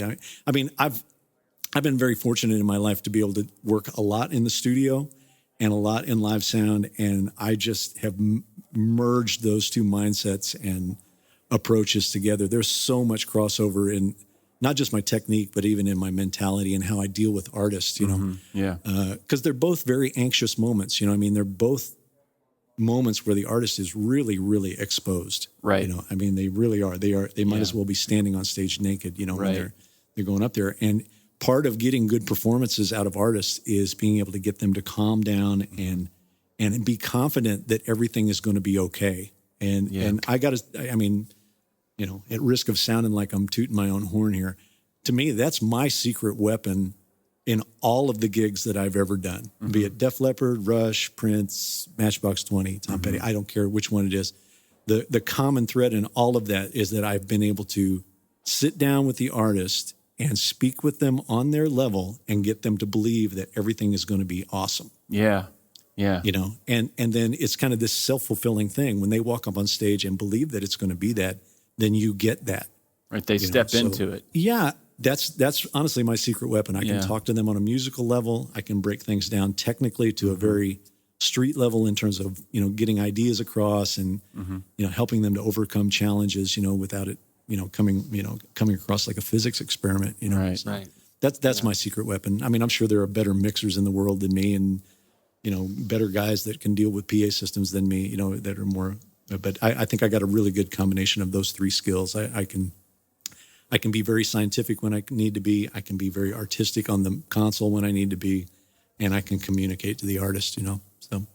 I've been very fortunate in my life to be able to work a lot in the studio and a lot in live sound. And I just have merged those two mindsets and approaches together. There's so much crossover in not just my technique, but even in my mentality and how I deal with artists, because they're both very anxious moments. They're both moments where the artist is really, really exposed. Right. They really are. They might as well be standing on stage naked, when they're going up there. And part of getting good performances out of artists is being able to get them to calm down and be confident that everything is going to be okay. And I got to, at risk of sounding like I'm tooting my own horn here, to me, that's my secret weapon in all of the gigs that I've ever done, be it Def Leppard, Rush, Prince, Matchbox 20, Tom Petty. I don't care which one it is. The common thread in all of that is that I've been able to sit down with the artist and speak with them on their level and get them to believe that everything is going to be awesome. Yeah. Yeah. And then it's kind of this self-fulfilling thing. When they walk up on stage and believe that it's going to be that, then you get that. Right. They step into it. Yeah. that's honestly my secret weapon. I can talk to them on a musical level. I can break things down technically to a very street level in terms of, getting ideas across and, helping them to overcome challenges, without it, coming across like a physics experiment, Right, So right. That's my secret weapon. I mean, I'm sure there are better mixers in the world than me and, better guys that can deal with PA systems than me, that are more, but I think I got a really good combination of those three skills. I can be very scientific when I need to be. I can be very artistic on the console when I need to be, and I can communicate to the artist, So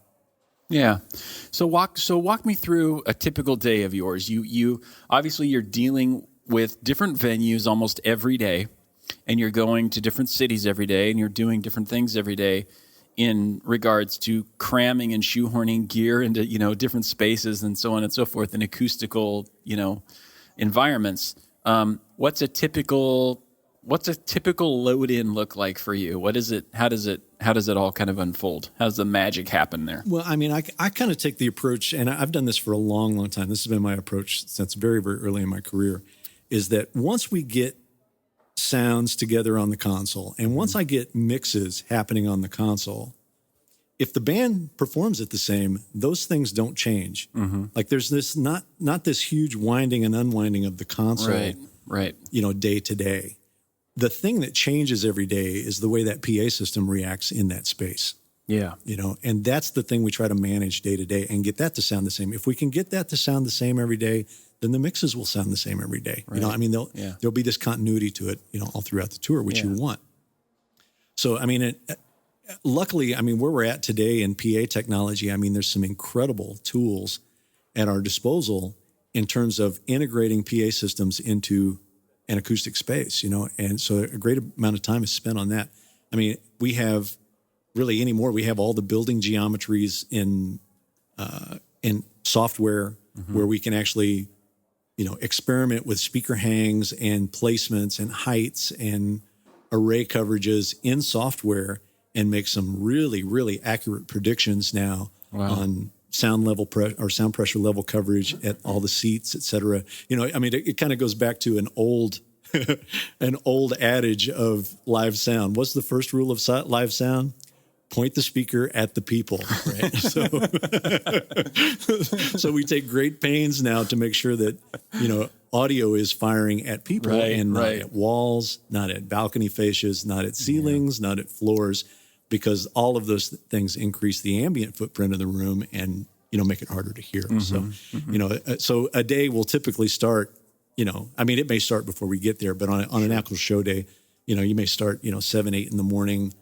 Yeah. So walk me through a typical day of yours. You obviously you're dealing with different venues almost every day, and you're going to different cities every day, and you're doing different things every day in regards to cramming and shoehorning gear into, different spaces and so on and so forth in acoustical, environments. What's a typical load in look like for you? What is it? How does it all kind of unfold? How does the magic happen there? Well, I mean, I kind of take the approach, and I've done this for a long, long time. This has been my approach since very, very early in my career, is that once we get sounds together on the console, and once I get mixes happening on the console, if the band performs it the same, those things don't change. Like there's this not this huge winding and unwinding of the console, right. Day to day. The thing that changes every day is the way that PA system reacts in that space. Yeah. And that's the thing we try to manage day to day and get that to sound the same. If we can get that to sound the same every day, then the mixes will sound the same every day. Right. There'll be this continuity to it, all throughout the tour, which you want. So, I mean, luckily, where we're at today in PA technology, there's some incredible tools at our disposal in terms of integrating PA systems into an acoustic space, and so a great amount of time is spent on that. We have really anymore. We have all the building geometries in software where we can actually, experiment with speaker hangs and placements and heights and array coverages in software and make some really, really accurate predictions now on sound level or sound pressure level coverage at all the seats, et cetera. It kind of goes back to an old adage of live sound. What's the first rule of live sound? Point the speaker at the people, right? So we take great pains now to make sure that, audio is firing at people and not at walls, not at balcony fascias, not at ceilings, not at floors, because all of those things increase the ambient footprint of the room and, make it harder to hear. So a day will typically start, it may start before we get there, but on an actual show day, you may start, 7, 8 in the morning.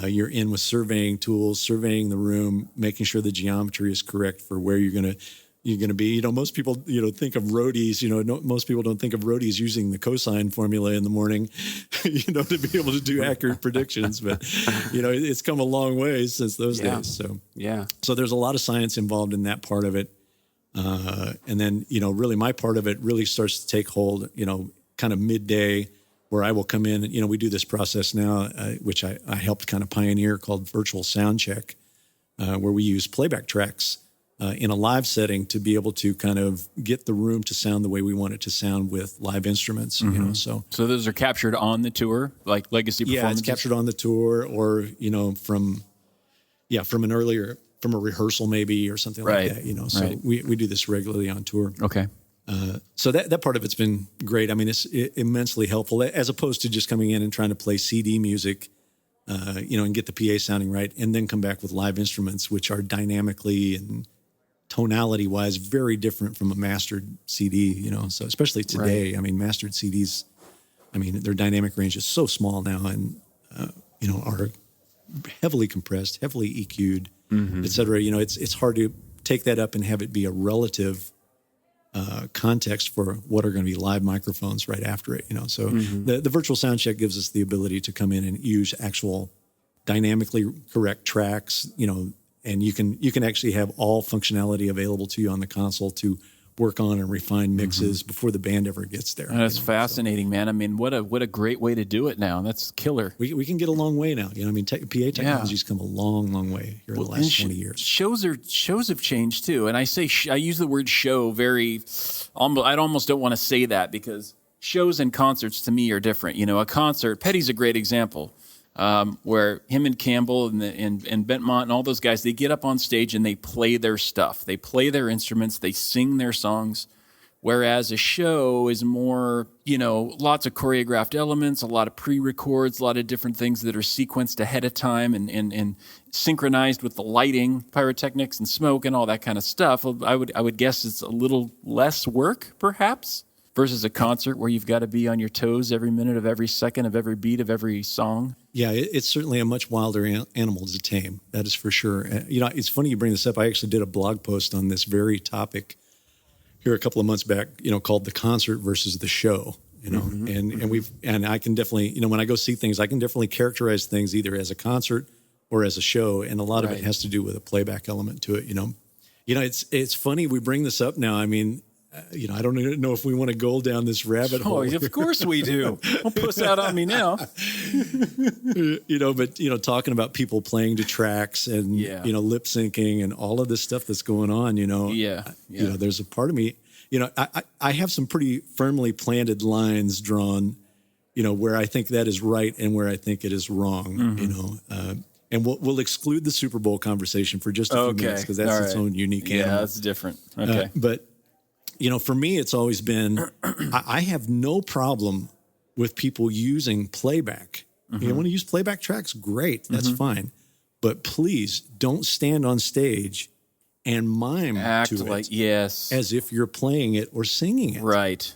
You're in with surveying tools, surveying the room, making sure the geometry is correct for where you're going to be. Most people, think of roadies, most people don't think of roadies using the cosine formula in the morning, to be able to do accurate predictions. But, it's come a long way since those days. So there's a lot of science involved in that part of it. And then, really my part of it really starts to take hold, kind of midday, where I will come in. We do this process now, which I helped kind of pioneer, called virtual sound check, where we use playback tracks in a live setting to be able to kind of get the room to sound the way we want it to sound with live instruments. So those are captured on the tour, like legacy performances? Yeah, it's captured on the tour, or from a rehearsal maybe, or something like that. So we do this regularly on tour. Okay. So that part of it's been great. It's immensely helpful, as opposed to just coming in and trying to play CD music, and get the PA sounding right, and then come back with live instruments, which are dynamically and tonality wise very different from a mastered CD. So especially today, mastered CDs, their dynamic range is so small now, and are heavily compressed, heavily EQ'd, et cetera. It's hard to take that up and have it be a relative context for what are going to be live microphones right after it, So the virtual sound check gives us the ability to come in and use actual dynamically correct tracks, and you can actually have all functionality available to you on the console to work on and refine mixes before the band ever gets there. That's fascinating, man. What a great way to do it now. That's killer. We can get a long way now. PA technology's come a long, long way here in the last 20 years. Shows have changed too. And I use the word show very, I almost don't want to say that, because shows and concerts to me are different. You know, a concert, Petty's a great example, where him and Campbell and Bentmont and all those guys, they get up on stage and they play their stuff. They play their instruments, they sing their songs. Whereas a show is more, you know, lots of choreographed elements, a lot of pre-records, a lot of different things that are sequenced ahead of time and synchronized with the lighting, pyrotechnics and smoke and all that kind of stuff. I would guess it's a little less work, perhaps, versus a concert where you've got to be on your toes every minute of every second of every beat of every song. Yeah, it's certainly a much wilder animal to tame. That is for sure. You know, it's funny you bring this up. I actually did a blog post on this very topic here a couple of months back, you know, called The Concert versus the Show, you know, and I can definitely, you know, when I go see things, I can definitely characterize things either as a concert or as a show. And a lot of it has to do with a playback element to it, you know. You know, it's funny we bring this up now. I mean, you know, I don't even know if we want to go down this rabbit hole. Oh, of course we do. Don't puss out on me now. You know, but, you know, talking about people playing to tracks and, you know, lip syncing and all of this stuff that's going on, you know. You know, there's a part of me, you know, I have some pretty firmly planted lines drawn, you know, where I think that is right and where I think it is wrong, you know. And we'll exclude the Super Bowl conversation for just a few minutes because that's its own unique animal. Yeah, that's different. Okay. But, you know, for me, it's always been, I have no problem with people using playback. You want to use playback tracks? Great. That's fine. But please don't stand on stage and mime Act to like, it as if you're playing it or singing it. Right.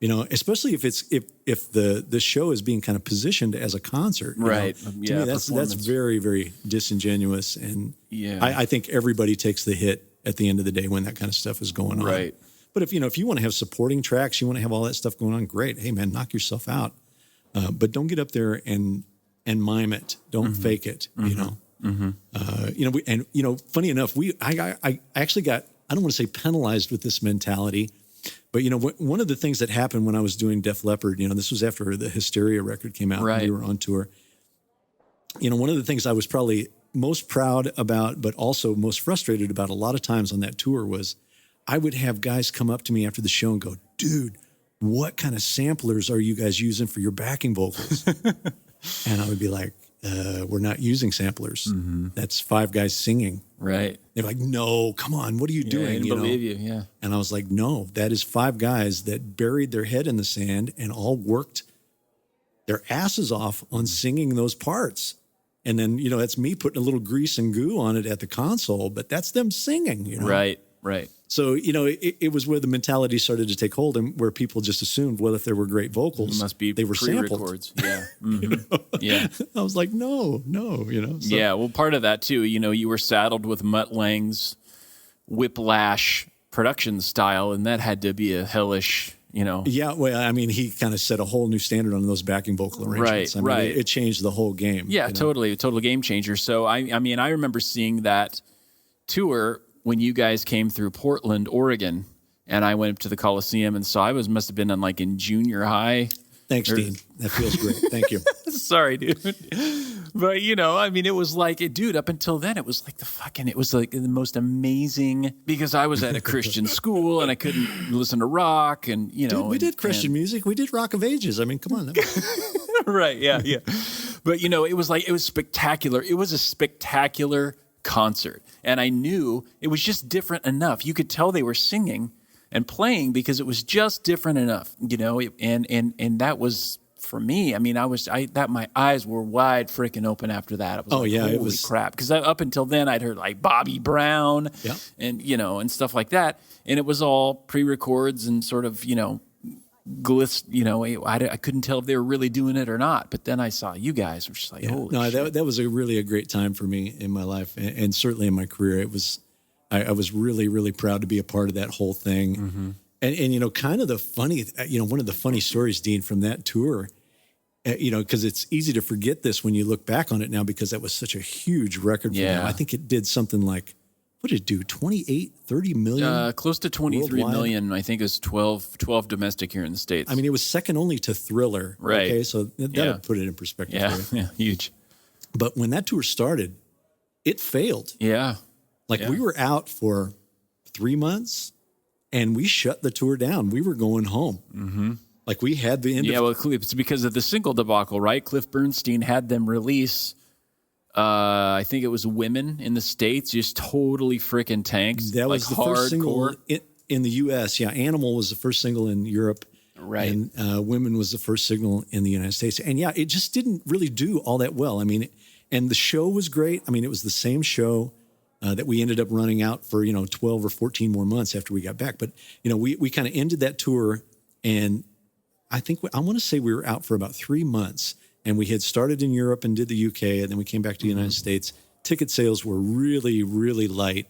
You know, especially if the show is being kind of positioned as a concert. Right. To me, that's very, very disingenuous. And I think everybody takes the hit at the end of the day when that kind of stuff is going on. Right. But if you want to have supporting tracks, you want to have all that stuff going on, great. Hey man, knock yourself out. But don't get up there and mime it. Don't fake it. You know. You know, funny enough, I actually got, I don't want to say penalized with this mentality, but you know, one of the things that happened when I was doing Def Leppard, you know, this was after the Hysteria record came out and we were on tour. You know, one of the things I was probably most proud about, but also most frustrated about a lot of times on that tour was I would have guys come up to me after the show and go, dude, what kind of samplers are you guys using for your backing vocals? And I would be like, we're not using samplers. That's 5 guys singing. Right. They're like, no, come on, what are you doing? I didn't believe you, yeah. And I was like, no, that is 5 guys that buried their head in the sand and all worked their asses off on singing those parts. And then, you know, that's me putting a little grease and goo on it at the console, but that's them singing, you know? Right. So, you know, it was where the mentality started to take hold and where people just assumed, well, if there were great vocals, they were sampled. Yeah. You know? Yeah. I was like, no, you know. So. Yeah, well, part of that, too, you know, you were saddled with Mutt Lange's whiplash production style, and that had to be a hellish, you know. Yeah, well, I mean, he kind of set a whole new standard on those backing vocal arrangements. Right. I mean, it changed the whole game. Yeah, you know? totally. A total game changer. So, I mean, I remember seeing that tour when you guys came through Portland, Oregon, and I went up to the Coliseum, and so must have been in junior high. Thanks, Dean. That feels great. Thank you. Sorry, dude. But, you know, I mean, it was like, dude, up until then, it was like it was like the most amazing, because I was at a Christian school and I couldn't listen to rock and, you know. Dude, we did Christian music. We did Rock of Ages. I mean, come on. Right, yeah. But, you know, it was spectacular. It was a spectacular concert. And I knew it was just different enough. You could tell they were singing and playing because it was just different enough, you know, and that was, for me, I mean, my eyes were wide freaking open after that. I was holy crap. Because up until then, I'd heard like Bobby Brown and, you know, and stuff like that. And it was all pre-records and sort of, you know, you know, I couldn't tell if they were really doing it or not. But then I saw you guys, which is like, holy shit. That was really a great time for me in my life and certainly in my career. It was, I was really, really proud to be a part of that whole thing. And you know, kind of the funny, you know, one of the funny stories, Dean, from that tour, you know, because it's easy to forget this when you look back on it now because that was such a huge record for them. I think it did something like, what did it do, 28, 30 million? Close to 23 worldwide? million. I think it was 12 domestic here in the States. I mean, it was second only to Thriller. Right. Okay, so that'll put it in perspective. Yeah, huge. But when that tour started, it failed. Yeah. We were out for 3 months and we shut the tour down. We were going home. Like we had the end Yeah, well, it's because of the single debacle, right? Cliff Bernstein had them release, I think it was Women in the States, just totally freaking tanks. that was like the first single hardcore. in the U.S. Yeah, Animal was the first single in Europe. Right. And Women was the first single in the United States. And yeah, it just didn't really do all that well. I mean, and the show was great. I mean, it was the same show that we ended up running out for, 12 or 14 more months after we got back. But, we kind of ended that tour, and I want to say we were out for about 3 months, and we had started in Europe and did the UK, and then we came back to the United States. Ticket sales were really, really light,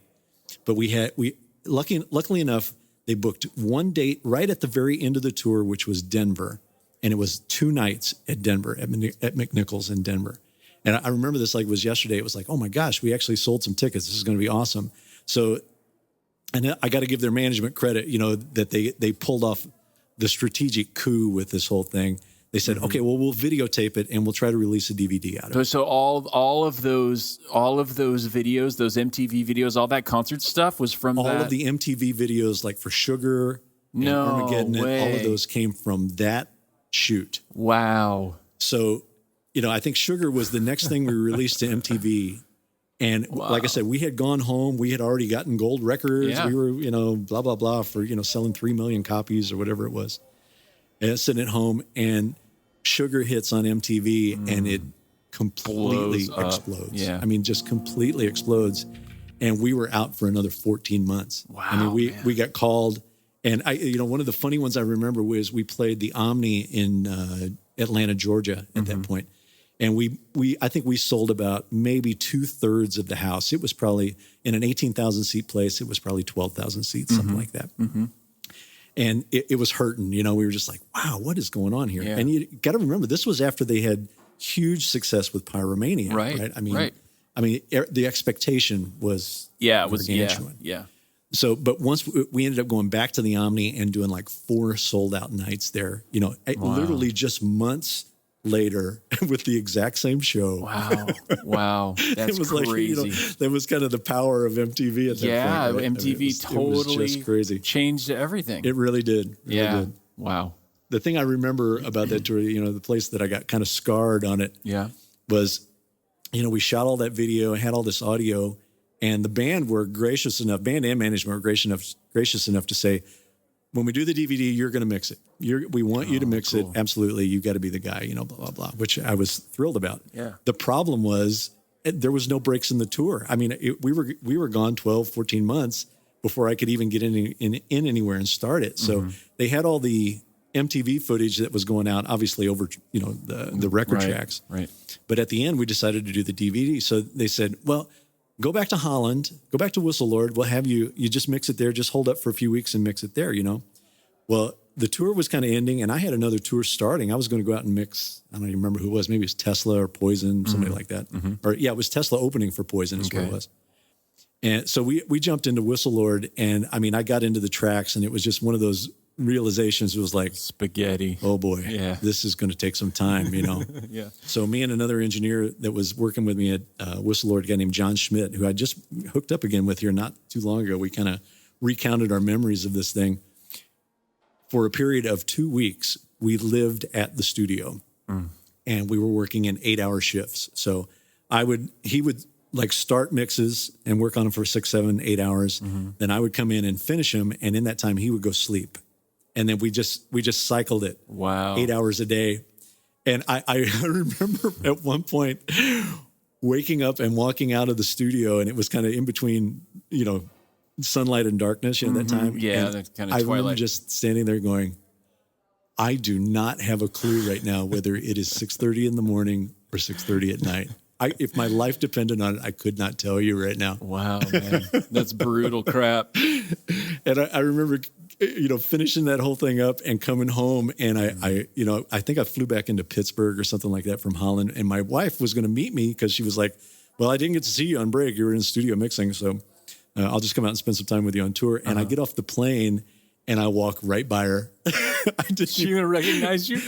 but luckily enough, they booked one date right at the very end of the tour, which was Denver, and it was 2 nights at Denver at McNichols in Denver. And I remember this like it was yesterday. It was like, oh my gosh, we actually sold some tickets. This is going to be awesome. So, and I got to give their management credit, that they pulled off the strategic coup with this whole thing. They said, okay, well, we'll videotape it and we'll try to release a DVD out of it. So all of those videos, those MTV videos, all that concert stuff was from all that? of the MTV videos, like for Sugar and No Armageddon, way. all of those came from that shoot. Wow. So, I think Sugar was the next thing we released to MTV. And like I said, we had gone home. We had already gotten gold records. Yeah. We were, blah, blah, blah for, selling 3 million copies or whatever it was. And it's sitting at home, and Sugar hits on MTV and it completely Blows up. explodes. Yeah. I mean, just completely explodes. And we were out for another 14 months. Wow, I mean, man. we got called. And one of the funny ones I remember was we played the Omni in Atlanta, Georgia at that point. And I think we sold about maybe 2/3 of the house. It was probably in an 18,000 seat place. It was probably 12,000 seats, something like that. And it was hurting, we were just like, wow, what is going on here? Yeah. And you got to remember, this was after they had huge success with Pyromania, right? I mean, the expectation was Yeah, it was, gargantuan. yeah. So, but once we ended up going back to the Omni and doing like 4 sold out nights there, literally just months later with the exact same show. Wow. That's it was crazy. like, that was kind of the power of MTV at that point. Yeah, Right? MTV it was totally just crazy. changed everything. It really did. yeah. Wow. The thing I remember about that tour, the place that I got kind of scarred on it Yeah. was, we shot all that video, had all this audio, and the band were gracious enough, band and management were gracious enough to say, when we do the DVD, you're going to mix it. We want you to mix it. Absolutely. You got to be the guy, blah, blah, blah, which I was thrilled about. Yeah. The problem was there was no breaks in the tour. I mean, we were gone 12, 14 months before I could even get in anywhere and start it. So they had all the MTV footage that was going out, obviously over, the record tracks. Right. But at the end, we decided to do the DVD. So they said, well, go back to Holland, go back to Whistle Lord. We'll have you just mix it there. Just hold up for a few weeks and mix it there, Well, the tour was kind of ending, and I had another tour starting. I was going to go out and mix, I don't even remember who it was. Maybe it was Tesla or Poison, somebody like that. Or yeah, it was Tesla opening for Poison is what it was. And so we jumped into Whistle Lord, and I mean, I got into the tracks, and it was just one of those realizations. It was like, Spaghetti. oh boy, Yeah. this is going to take some time, Yeah. So me and another engineer that was working with me at Whistle Lord, a guy named John Schmidt, who I just hooked up again with here not too long ago. We kind of recounted our memories of this thing. For a period of 2 weeks, we lived at the studio, and we were working in 8-hour shifts. So he would like start mixes and work on them for 6, 7, 8 hours. Then I would come in and finish them, and in that time he would go sleep. And then we just cycled it. Wow. 8 hours a day. And I remember at one point waking up and walking out of the studio, and it was kind of in between, sunlight and darkness, that time. Yeah, and that's kind of I remember twilight. just standing there going, I do not have a clue right now whether it is 6:30 in the morning or 6:30 at night. If my life depended on it, I could not tell you right now. Wow, man. That's brutal crap. And I remember, finishing that whole thing up and coming home. And I think I flew back into Pittsburgh or something like that from Holland. And my wife was going to meet me because she was like, well, I didn't get to see you on break. You were in the studio mixing. So I'll just come out and spend some time with you on tour. And I get off the plane and I walk right by her. She gonna recognize you?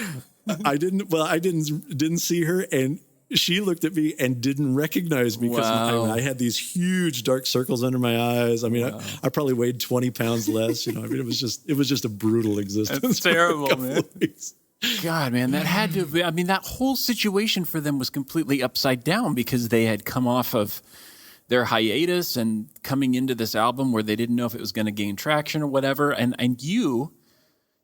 I didn't see her. And she looked at me and didn't recognize me because Wow. I had these huge dark circles under my eyes. I mean, I probably weighed 20 pounds less. I mean, it was just a brutal existence. That's for a terrible, couple man. of weeks. God, man, that had to be, I mean, that whole situation for them was completely upside down because they had come off of their hiatus and coming into this album where they didn't know if it was going to gain traction or whatever. And you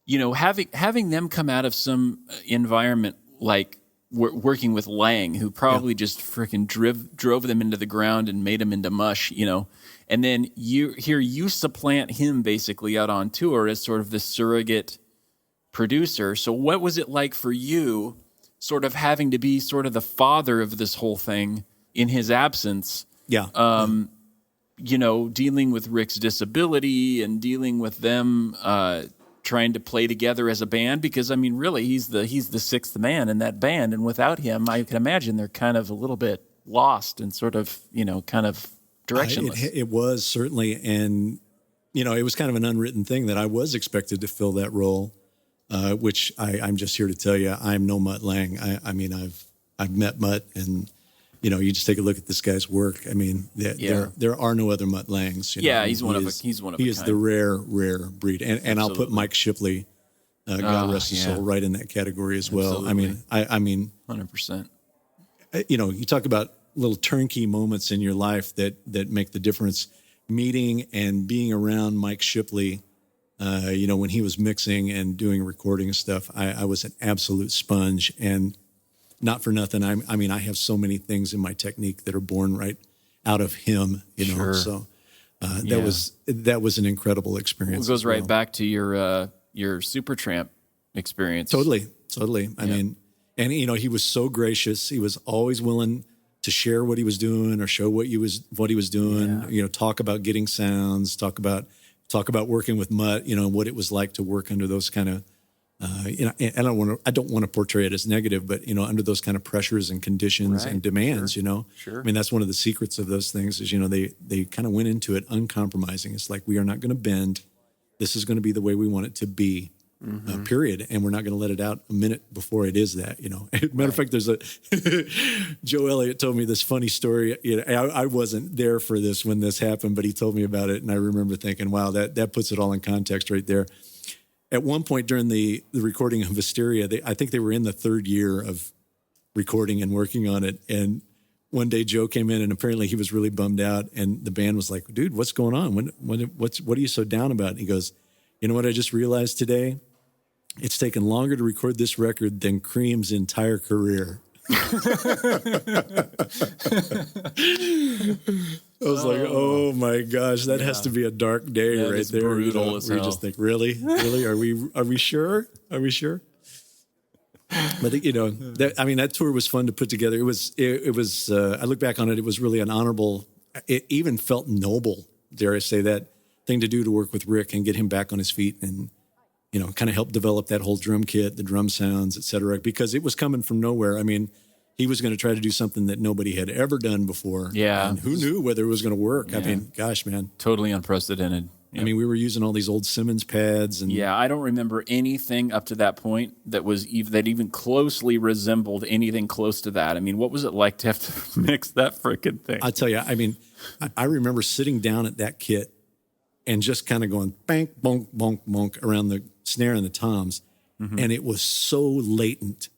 know, having them come out of some environment like working with Lang, who probably just freaking drove them into the ground and made them into mush, you know, and then you supplant him basically out on tour as sort of this surrogate producer. So what was it like for you sort of having to be sort of the father of this whole thing in his absence? Yeah. You know, dealing with Rick's disability and dealing with them trying to play together as a band, because I mean, really, he's the sixth man in that band, and without him, I can imagine they're kind of a little bit lost and sort of, you know, kind of directionless. It was certainly, and you know, it was kind of an unwritten thing that I was expected to fill that role, which I'm just here to tell you, I'm no Mutt Lang. I mean, I've met Mutt, and you know, you just take a look at this guy's work. I mean, there are no other Mutt Langs. You know? He's one of a He is the rare breed, and I'll put Mike Shipley, God rest his soul, right in that category as well. Absolutely. I mean, 100%. You know, you talk about little turnkey moments in your life that make the difference. Meeting and being around Mike Shipley, you know, when he was mixing and doing recording and stuff, I was an absolute sponge. And not for nothing, I mean, I have so many things in my technique that are born right out of him, you know. Sure. So that was an incredible experience. It goes right back to your Supertramp experience. Totally. I mean, and you know, he was so gracious. He was always willing to share what he was doing or show what he was doing. You know, talk about getting sounds, talk about working with Mutt. You know, what it was like to work under those kind of. You know, and I don't want to portray it as negative, but you know, under those kind of pressures and conditions and demands, you know, I mean, that's one of the secrets of those things is, you know, they kind of went into it uncompromising. It's like, we are not going to bend. This is going to be the way we want it to be, period. And we're not going to let it out a minute before it is that, you know. Matter of fact, there's Joe Elliott told me this funny story. You know, I wasn't there for this when this happened, but he told me about it. And I remember thinking, wow, that puts it all in context right there. At one point during the recording of Hysteria, I think they were in the third year of recording and working on it. And one day Joe came in and apparently he was really bummed out. And the band was like, dude, what's going on? What are you so down about? And he goes, you know what I just realized today? It's taken longer to record this record than Cream's entire career. I was like, oh my gosh, that has to be a dark day That right is there. brutal You know, as where you hell. just think, really? Are we sure? But you know, that tour was fun to put together. It was. I look back on it. It was really an honorable. It even felt noble, dare I say, that thing to do to work with Rick and get him back on his feet and, you know, kind of help develop that whole drum kit, the drum sounds, et cetera, because it was coming from nowhere. I mean, he was going to try to do something that nobody had ever done before. Yeah. And who knew whether it was going to work? Yeah. I mean, gosh, man. Totally unprecedented. Yep. I mean, we were using all these old Simmons pads. And yeah, I don't remember anything up to that point that was that even closely resembled anything close to that. I mean, what was it like to have to mix that frickin' thing? I tell you, I mean, I remember sitting down at that kit and just kind of going bank, bonk, bonk, bonk around the snare and the toms. Mm-hmm. And it was so latent.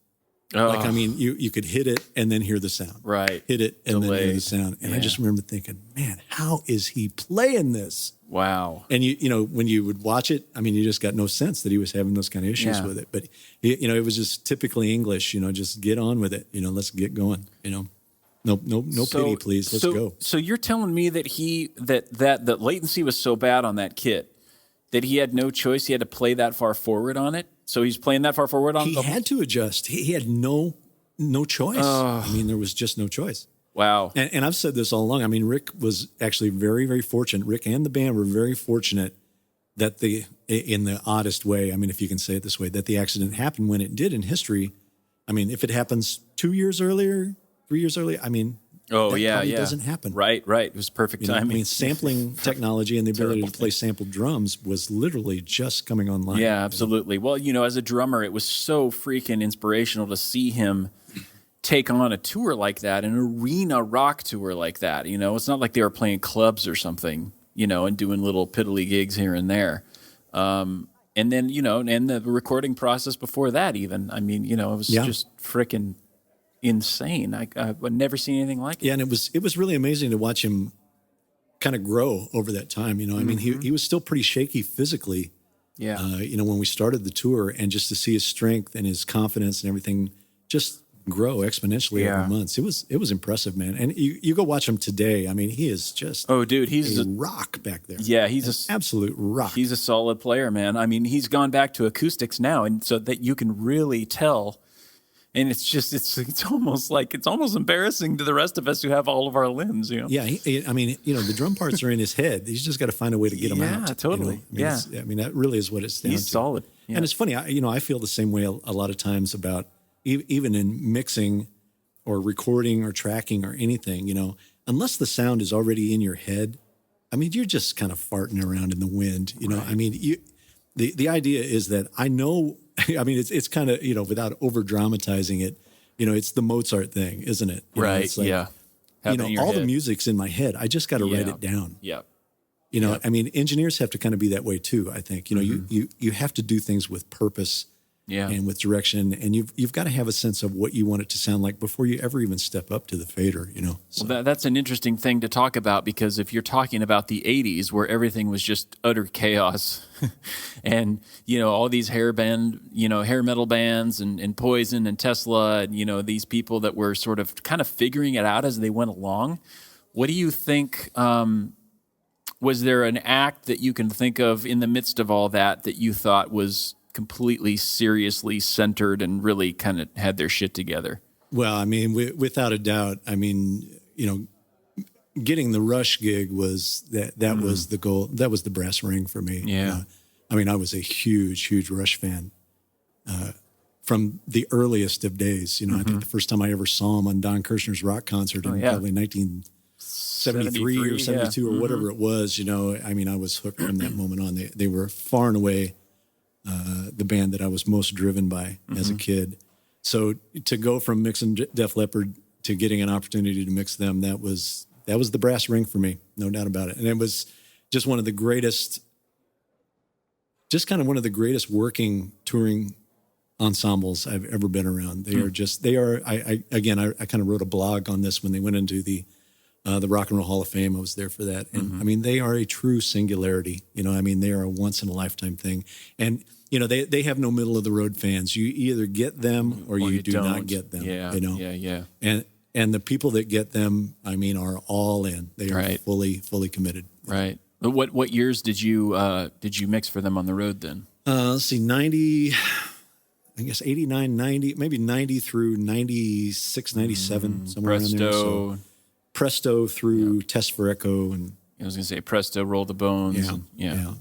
Oh. Like, I mean, you could hit it and then hear the sound. Right. Hit it and then hear the sound. And I just remember thinking, man, how is he playing this? Wow. And you know, when you would watch it, I mean, you just got no sense that he was having those kind of issues with it. But, you know, it was just typically English, you know, just get on with it. You know, let's get going, you know. No pity, please. Let's go. So you're telling me that that latency was so bad on that kit that he had no choice. He had to play that far forward on it. So he's playing that far forward on. He had to adjust. He had no choice. I mean, there was just no choice. Wow. And I've said this all along. I mean, Rick was actually very, very fortunate. Rick and the band were very fortunate that in the oddest way, I mean, if you can say it this way, that the accident happened when it did in history. I mean, if it happens 2 years earlier, 3 years earlier, I mean, it doesn't happen. Right. It was perfect timing. I mean, sampling technology and the ability to play sampled drums was literally just coming online. Yeah, absolutely. Well, you know, as a drummer, it was so freaking inspirational to see him take on a tour like that, an arena rock tour like that. You know, it's not like they were playing clubs or something, you know, and doing little piddly gigs here and there. And then, you know, and the recording process before that even, I mean, you know, it was just freaking insane. I've never seen anything like it. Yeah, and it was really amazing to watch him kind of grow over that time. You know, I mean, he was still pretty shaky physically. Yeah. You know, when we started the tour, and just to see his strength and his confidence and everything just grow exponentially over months, it was impressive, man. And you go watch him today. I mean, he is just he's a rock back there. Yeah, he's an absolute rock. He's a solid player, man. I mean, he's gone back to acoustics now, and so that you can really tell. And it's almost embarrassing to the rest of us who have all of our limbs, you know. Yeah, I mean, you know, the drum parts are in his head. He's just got to find a way to get them out. Yeah, totally. You know? I mean, that really is what it's down to. He's solid. Yeah. And it's funny, I feel the same way a lot of times about even in mixing or recording or tracking or anything, you know, unless the sound is already in your head, I mean, you're just kind of farting around in the wind, you know. I mean, the idea is that I know. I mean, it's kind of, you know, without over dramatizing it, you know, it's the Mozart thing, isn't it? You know, it's like, yeah. You know, all the music's in my head. I just got to write it down. Yeah. You know, I mean, engineers have to kind of be that way too, I think. You know, you have to do things with purpose and with direction, and you've got to have a sense of what you want it to sound like before you ever even step up to the fader, you know. So. Well, that's an interesting thing to talk about, because if you're talking about the 80s where everything was just utter chaos and, you know, all these hair metal bands and Poison and Tesla and, you know, these people that were sort of kind of figuring it out as they went along, what do you think, was there an act that you can think of in the midst of all that you thought was completely seriously centered and really kind of had their shit together? Well, I mean, without a doubt, I mean, you know, getting the Rush gig was that was the goal. That was the brass ring for me. Yeah. I mean, I was a huge Rush fan from the earliest of days. You know, I think the first time I ever saw him on Don Kirshner's rock concert in probably 1973 or 72 or whatever it was, you know, I mean, I was hooked from that moment on. They were far and away the band that I was most driven by as a kid. So to go from mixing Def Leppard to getting an opportunity to mix them, that was the brass ring for me, no doubt about it. And it was just one of the greatest working touring ensembles I've ever been around. I kind of wrote a blog on this when they went into the Rock and Roll Hall of Fame. I was there for that. And I mean, they are a true singularity. You know, I mean, they are a once in a lifetime thing. And, you know, they have no middle of the road fans. You either get them or you do not get them. Yeah. You know? Yeah. And the people that get them, I mean, are all in. They are fully committed. Right. But what years did you mix for them on the road then? Let's see, 90, I guess 89, 90, maybe 90 through 96, 97, somewhere around there. So, Presto through Test for Echo, and I was going to say Presto, Roll the Bones. And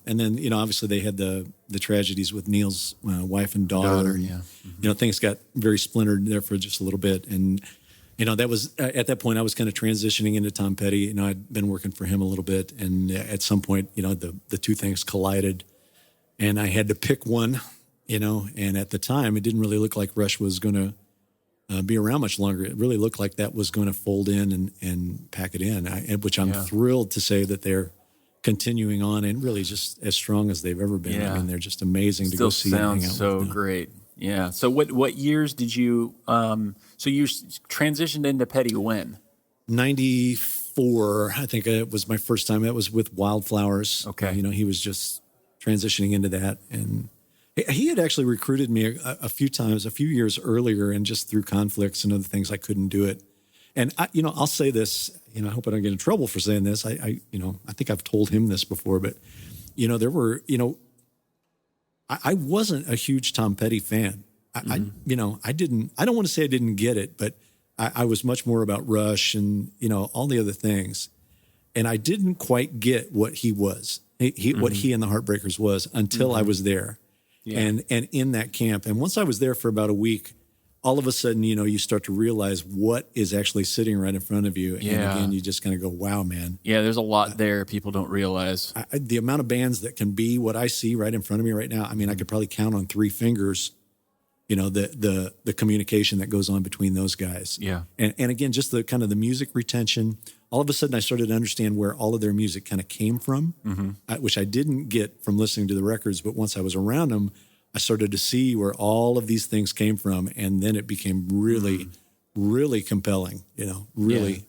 then, you know, obviously they had the tragedies with Neil's wife and daughter. You know, things got very splintered there for just a little bit. And, you know, that was, at that point I was kind of transitioning into Tom Petty. You know, I'd been working for him a little bit. And at some point, you know, the two things collided and I had to pick one, you know, and at the time it didn't really look like Rush was going to be around much longer. It really looked like that was going to fold in and pack it in, which I'm thrilled to say that they're continuing on and really just as strong as they've ever been. I mean, they're just amazing to go see. Still sounds so great. Yeah. So what years did you, so you transitioned into Petty when? 94, I think it was my first time. That was with Wildflowers. Okay. You know, he was just transitioning into that, and he had actually recruited me a few times, a few years earlier, and just through conflicts and other things, I couldn't do it. And you know, I'll say this, you know, I hope I don't get in trouble for saying this. I think I've told him this before, but you know, there were, you know, I wasn't a huge Tom Petty fan. I don't want to say I didn't get it, but I was much more about Rush and, you know, all the other things. And I didn't quite get what he was, what he and the Heartbreakers was until I was there. Yeah. And in that camp. And once I was there for about a week, all of a sudden, you know, you start to realize what is actually sitting right in front of you. And again, you just kind of go, wow, man. Yeah, there's a lot there people don't realize. The amount of bands that can be what I see right in front of me right now, I mean, I could probably count on 3 fingers, the communication that goes on between those guys. Yeah. And again, just the kind of the music retention. All of a sudden, I started to understand where all of their music kind of came from, which I didn't get from listening to the records. But once I was around them, I started to see where all of these things came from, and then it became really, really compelling. Really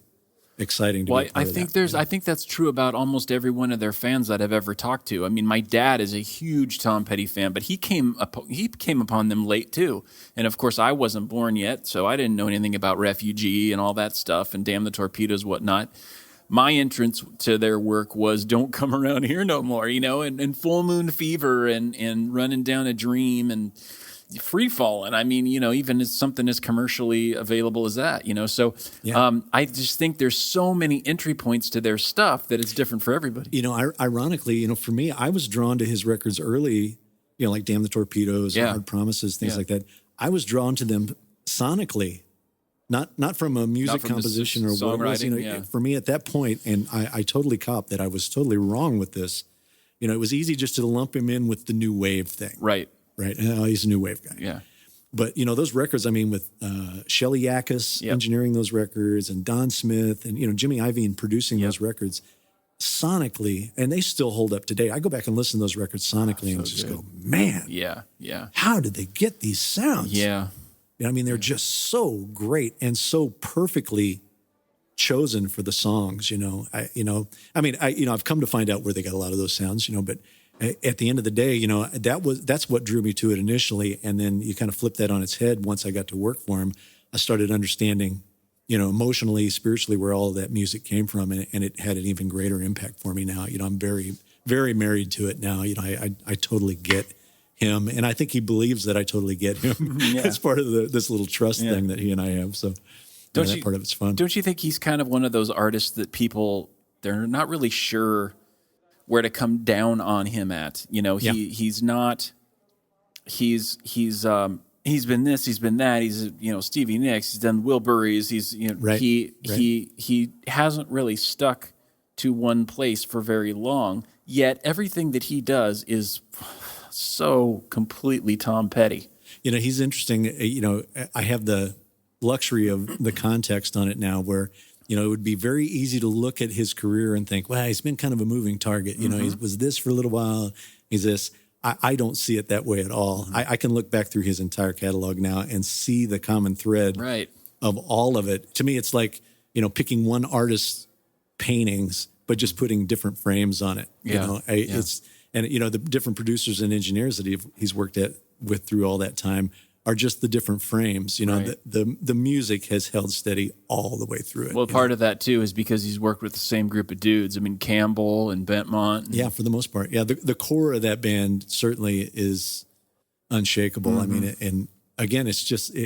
exciting to be a part of that. I think that's true about almost every one of their fans that I've ever talked to. I mean, my dad is a huge Tom Petty fan, but he came upon them late too. And of course, I wasn't born yet, so I didn't know anything about Refugee and all that stuff and Damn the Torpedoes, whatnot. My entrance to their work was Don't Come Around Here No More, and Full Moon Fever and Running Down a Dream and Free Fallin'. I mean, even as something as commercially available as that, So I just think there's so many entry points to their stuff that it's different for everybody. Ironically, for me, I was drawn to his records early, like Damn the Torpedoes, Hard Promises, things like that. I was drawn to them sonically, not from a music composition or what it was. For me at that point, and I totally cop that I was totally wrong with this. It was easy just to lump him in with the new wave thing. Right. He's a new wave guy. Yeah. But, those records, I mean, with Shelley Yakis engineering those records and Don Smith and, Jimmy Iovine producing those records sonically, and they still hold up today. I go back and listen to those records sonically and just go, man. Yeah. How did they get these sounds? Yeah. I mean, they're just so great and so perfectly chosen for the songs, I've come to find out where they got a lot of those sounds, but at the end of the day, that's what drew me to it initially. And then you kind of flip that on its head. Once I got to work for him, I started understanding, emotionally, spiritually, where all of that music came from. And it had an even greater impact for me now. I'm very, very married to it now. I totally get him. And I think he believes that I totally get him. It's part of this little trust thing that he and I have. So that part of it's fun. Don't you think he's kind of one of those artists that they're not really sure where to come down on him at? He's not. He's been this. He's been that. He's Stevie Nicks. He's done Wilburys. He hasn't really stuck to one place for very long. Yet everything that he does is so completely Tom Petty. He's interesting. I have the luxury of the context on it now, where it would be very easy to look at his career and think, well, he's been kind of a moving target. He was this for a little while. He's this. I don't see it that way at all. I can look back through his entire catalog now and see the common thread of all of it. To me, it's like, picking one artist's paintings, but just putting different frames on it. It's, and the different producers and engineers that he's worked with through all that time are just the different frames. The music has held steady all the way through it. Well, part of that too is because he's worked with the same group of dudes. I mean, Campbell and Bentmont. Yeah, for the most part. Yeah, the core of that band certainly is unshakable. I mean, and again, it's just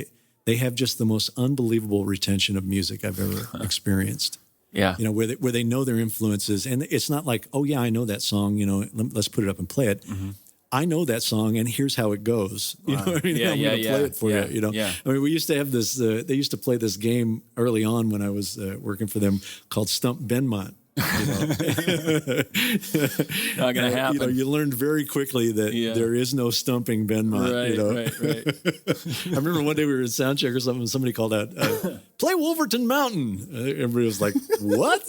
they have just the most unbelievable retention of music I've ever experienced. Yeah, where they know their influences, and it's not like, oh yeah, I know that song. Let's put it up and play it. I know that song, and here's how it goes. You know what I mean? I'm going to play it for you. Yeah. I mean, we used to have this. They used to play this game early on when I was working for them called Stump Benmont. Not going to happen. You learned very quickly that there is no stumping Benmont. Right. I remember one day we were in sound check or something, and somebody called out, "Play Wolverton Mountain." Everybody was like, "What?"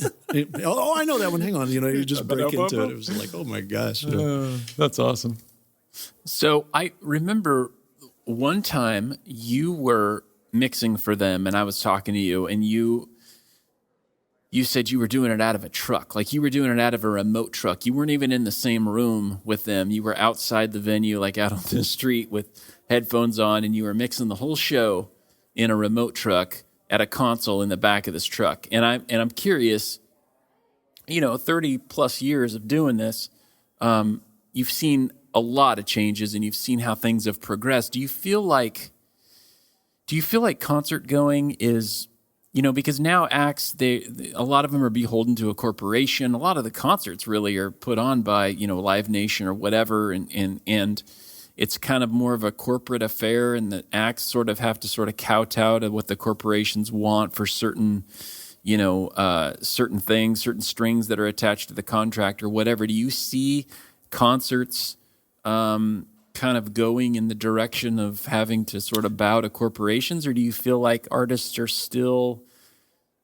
Oh, I know that one. Hang on. You just break into it. It was like, oh my gosh. That's awesome. So I remember one time you were mixing for them, and I was talking to you, and you said you were doing it out of a truck, like you were doing it out of a remote truck. You weren't even in the same room with them. You were outside the venue, like out on the street with headphones on, and you were mixing the whole show in a remote truck at a console in the back of this truck. And I'm curious, 30 plus years of doing this, you've seen a lot of changes and you've seen how things have progressed. Do you feel like concert going is, because now acts, a lot of them are beholden to a corporation. A lot of the concerts really are put on by, Live Nation or whatever. And it's kind of more of a corporate affair, and the acts sort of have to sort of kowtow to what the corporations want for certain, certain things, certain strings that are attached to the contract or whatever. Do you see concerts, kind of going in the direction of having to sort of bow to corporations, or do you feel like artists are still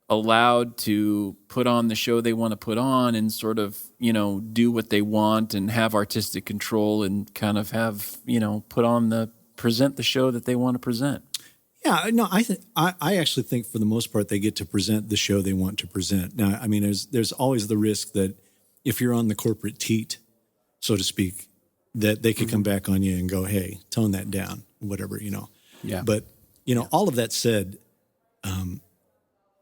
allowed to put on the show they want to put on and sort of, do what they want and have artistic control and kind of have, present the show that they want to present? Yeah, no, I actually think for the most part they get to present the show they want to present. Now, I mean, there's always the risk that if you're on the corporate teat, so to speak, that they could come back on you and go, hey, tone that down, whatever, Yeah. But, all of that said,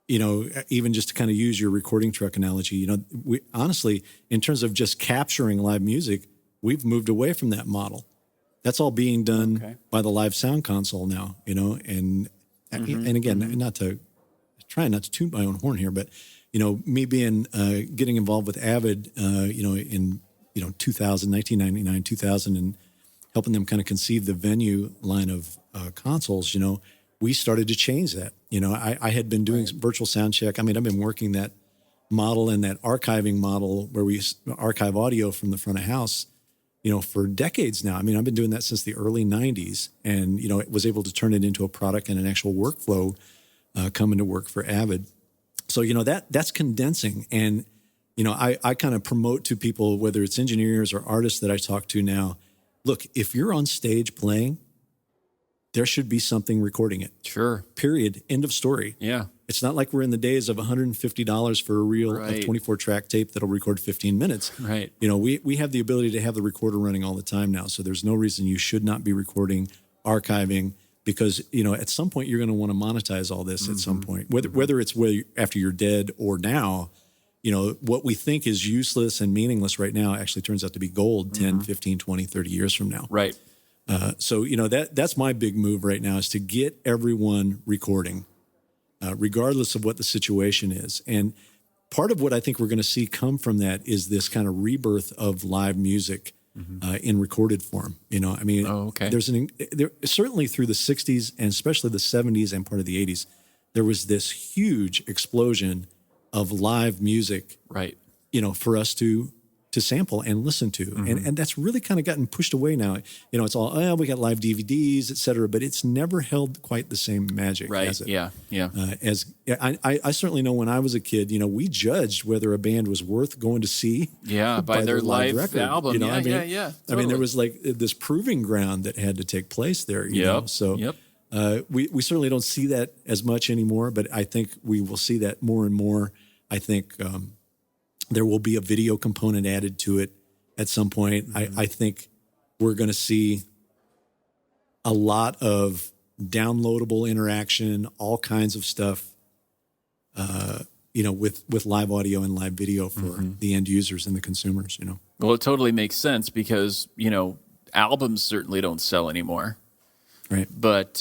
even just to kind of use your recording truck analogy, we honestly, in terms of just capturing live music, we've moved away from that model. That's all being done by the live sound console now, and again, trying not to toot my own horn here, but, me getting involved with Avid, in 1999, 2000, and helping them kind of conceive the venue line of consoles, we started to change that. I had been doing virtual sound check. I mean, I've been working that model and that archiving model where we archive audio from the front of house, for decades now. I mean, I've been doing that since the early 90s, and, it was able to turn it into a product and an actual workflow coming to work for Avid. So, that's condensing. And, I kind of promote to people, whether it's engineers or artists that I talk to now, look, if you're on stage playing, there should be something recording it. Sure. Period. End of story. Yeah. It's not like we're in the days of $150 for a reel of 24-track tape that'll record 15 minutes. Right. We have the ability to have the recorder running all the time now, so there's no reason you should not be recording, archiving, because, at some point you're going to want to monetize all this at some point, whether it's after you're dead or now. What we think is useless and meaningless right now actually turns out to be gold 10, 15, 20, 30 years from now. Right. So, that's my big move right now, is to get everyone recording, regardless of what the situation is. And part of what I think we're going to see come from that is this kind of rebirth of live music in recorded form. There's certainly through the 60s and especially the 70s and part of the 80s, there was this huge explosion of live music, right? For us to sample and listen to. And that's really kind of gotten pushed away now. It's all, we got live DVDs, et cetera, but it's never held quite the same magic. Right. Has it? Yeah. I certainly know when I was a kid, we judged whether a band was worth going to see. Yeah. by their live record. album. Yeah. Totally. I mean, there was like this proving ground that had to take place there. You know? So we certainly don't see that as much anymore, but I think we will see that more and more. I think, there will be a video component added to it at some point. I think we're going to see a lot of downloadable interaction, all kinds of stuff, with live audio and live video for the end users and the consumers, Well, it totally makes sense because, albums certainly don't sell anymore. Right. But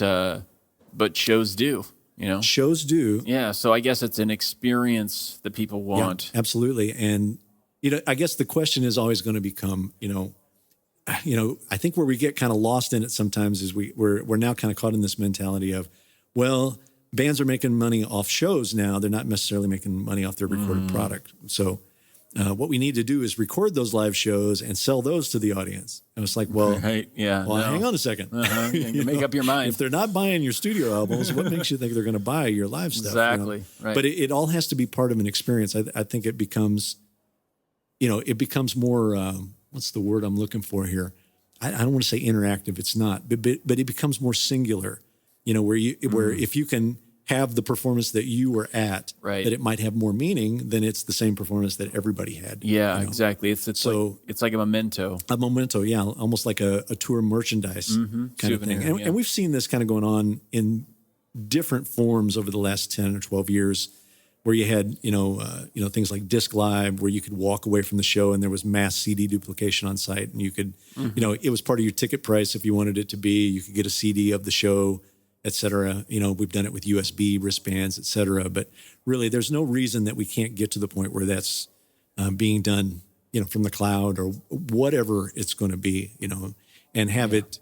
shows do. Shows do. Yeah, so I guess it's an experience that people want. Yeah, absolutely. And, I guess the question is always going to become, I think where we get kind of lost in it sometimes is we're now kind of caught in this mentality of, well, bands are making money off shows now. They're not necessarily making money off their recorded product. So what we need to do is record those live shows and sell those to the audience. And it's like, well, right, yeah, hang on a second. You make up your mind. If they're not buying your studio albums, what makes you think they're going to buy your live stuff? Exactly. Right. But it all has to be part of an experience. I think it becomes, it becomes more, what's the word I'm looking for here? I don't want to say interactive. It's not, but it becomes more singular, where if you can have the performance that you were at, right, that it might have more meaning than it's the same performance that everybody had. Yeah, exactly. It's like a memento. A memento, yeah, almost like a tour merchandise kind Souvenir, of thing. And we've seen this kind of going on in different forms over the last 10 or 12 years, where you had, things like Disc Live, where you could walk away from the show and there was mass CD duplication on site, and you could, it was part of your ticket price if you wanted it to be. You could get a CD of the show, et cetera. We've done it with USB wristbands, et cetera. But really, there's no reason that we can't get to the point where that's being done, from the cloud or whatever it's going to be, and have it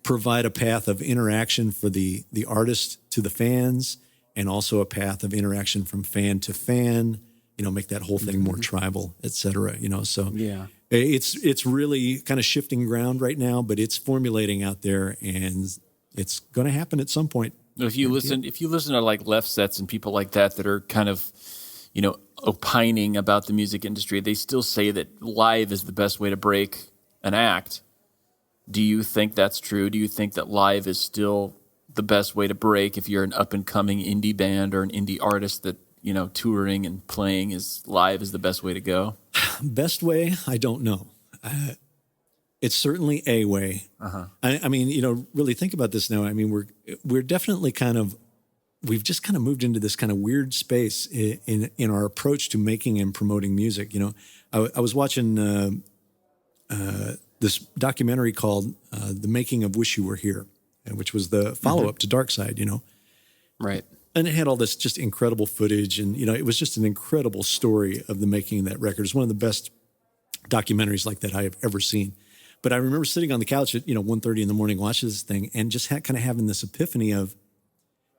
provide a path of interaction for the artist to the fans, and also a path of interaction from fan to fan. Make that whole thing more tribal, et cetera. So It's really kind of shifting ground right now, but it's formulating out there, and it's going to happen at some point. If you listen to like left sets and people like that are kind of, opining about the music industry, they still say that live is the best way to break an act. Do you think that's true? Do you think that live is still the best way to break if you're an up and coming indie band or an indie artist that, touring and playing is live is the best way to go? Best way? I don't know. It's certainly a way. Uh-huh. I mean, really think about this now. I mean, we're definitely we've just kind of moved into this kind of weird space in our approach to making and promoting music. I was watching this documentary called "The Making of Wish You Were Here," which was the follow-up to Dark Side. Right. And it had all this just incredible footage, and it was just an incredible story of the making of that record. It's one of the best documentaries like that I have ever seen. But I remember sitting on the couch at 1:30 in the morning watching this thing, and just kind of having this epiphany of,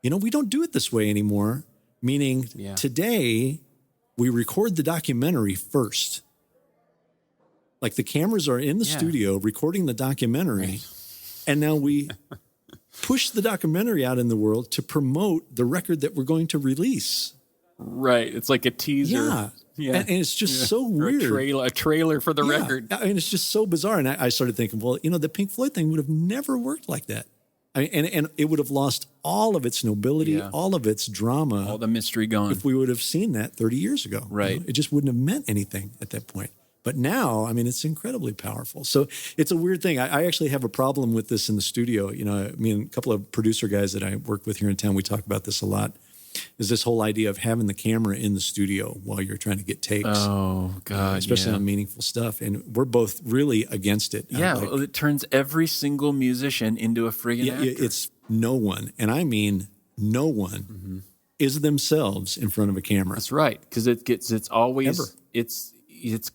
we don't do it this way anymore. Meaning today we record the documentary first. Like the cameras are in the studio recording the documentary, and now we push the documentary out in the world to promote the record that we're going to release. Right. It's like a teaser. Yeah. And it's just so weird. A trailer for the record. I mean, it's just so bizarre. And I started thinking, well, the Pink Floyd thing would have never worked like that. I mean, and it would have lost all of its nobility, all of its drama. All the mystery gone. If we would have seen that 30 years ago. Right. It just wouldn't have meant anything at that point. But now, I mean, it's incredibly powerful. So it's a weird thing. I actually have a problem with this in the studio. Me and a couple of producer guys that I work with here in town, we talk about this a lot, is this whole idea of having the camera in the studio while you're trying to get takes. Oh, God, especially on meaningful stuff. And we're both really against it. Yeah, it turns every single musician into a friggin' actor. It's no one, and I mean no one, is themselves in front of a camera. That's right, because it's always... Ever.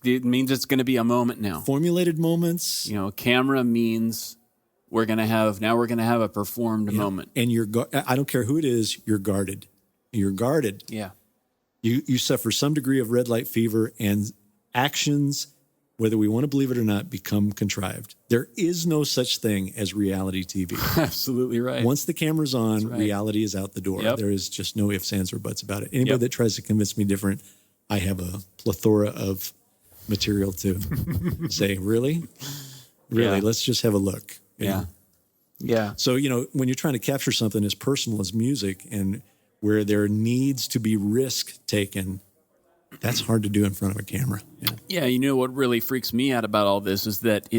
It means it's going to be a moment now. Formulated moments. Camera means we're going to have a performed moment. And I don't care who it is, you're guarded. You're guarded. Yeah. You suffer some degree of red light fever, and actions, whether we want to believe it or not, become contrived. There is no such thing as reality TV. Absolutely right. Once the camera's on, reality is out the door. Yep. There is just no ifs, ands, or buts about it. Anybody that tries to convince me different, I have a plethora of material to say, really? Let's just have a look. Yeah. So, when you're trying to capture something as personal as music and where there needs to be risk taken, that's hard to do in front of a camera. Yeah, what really freaks me out about all this is that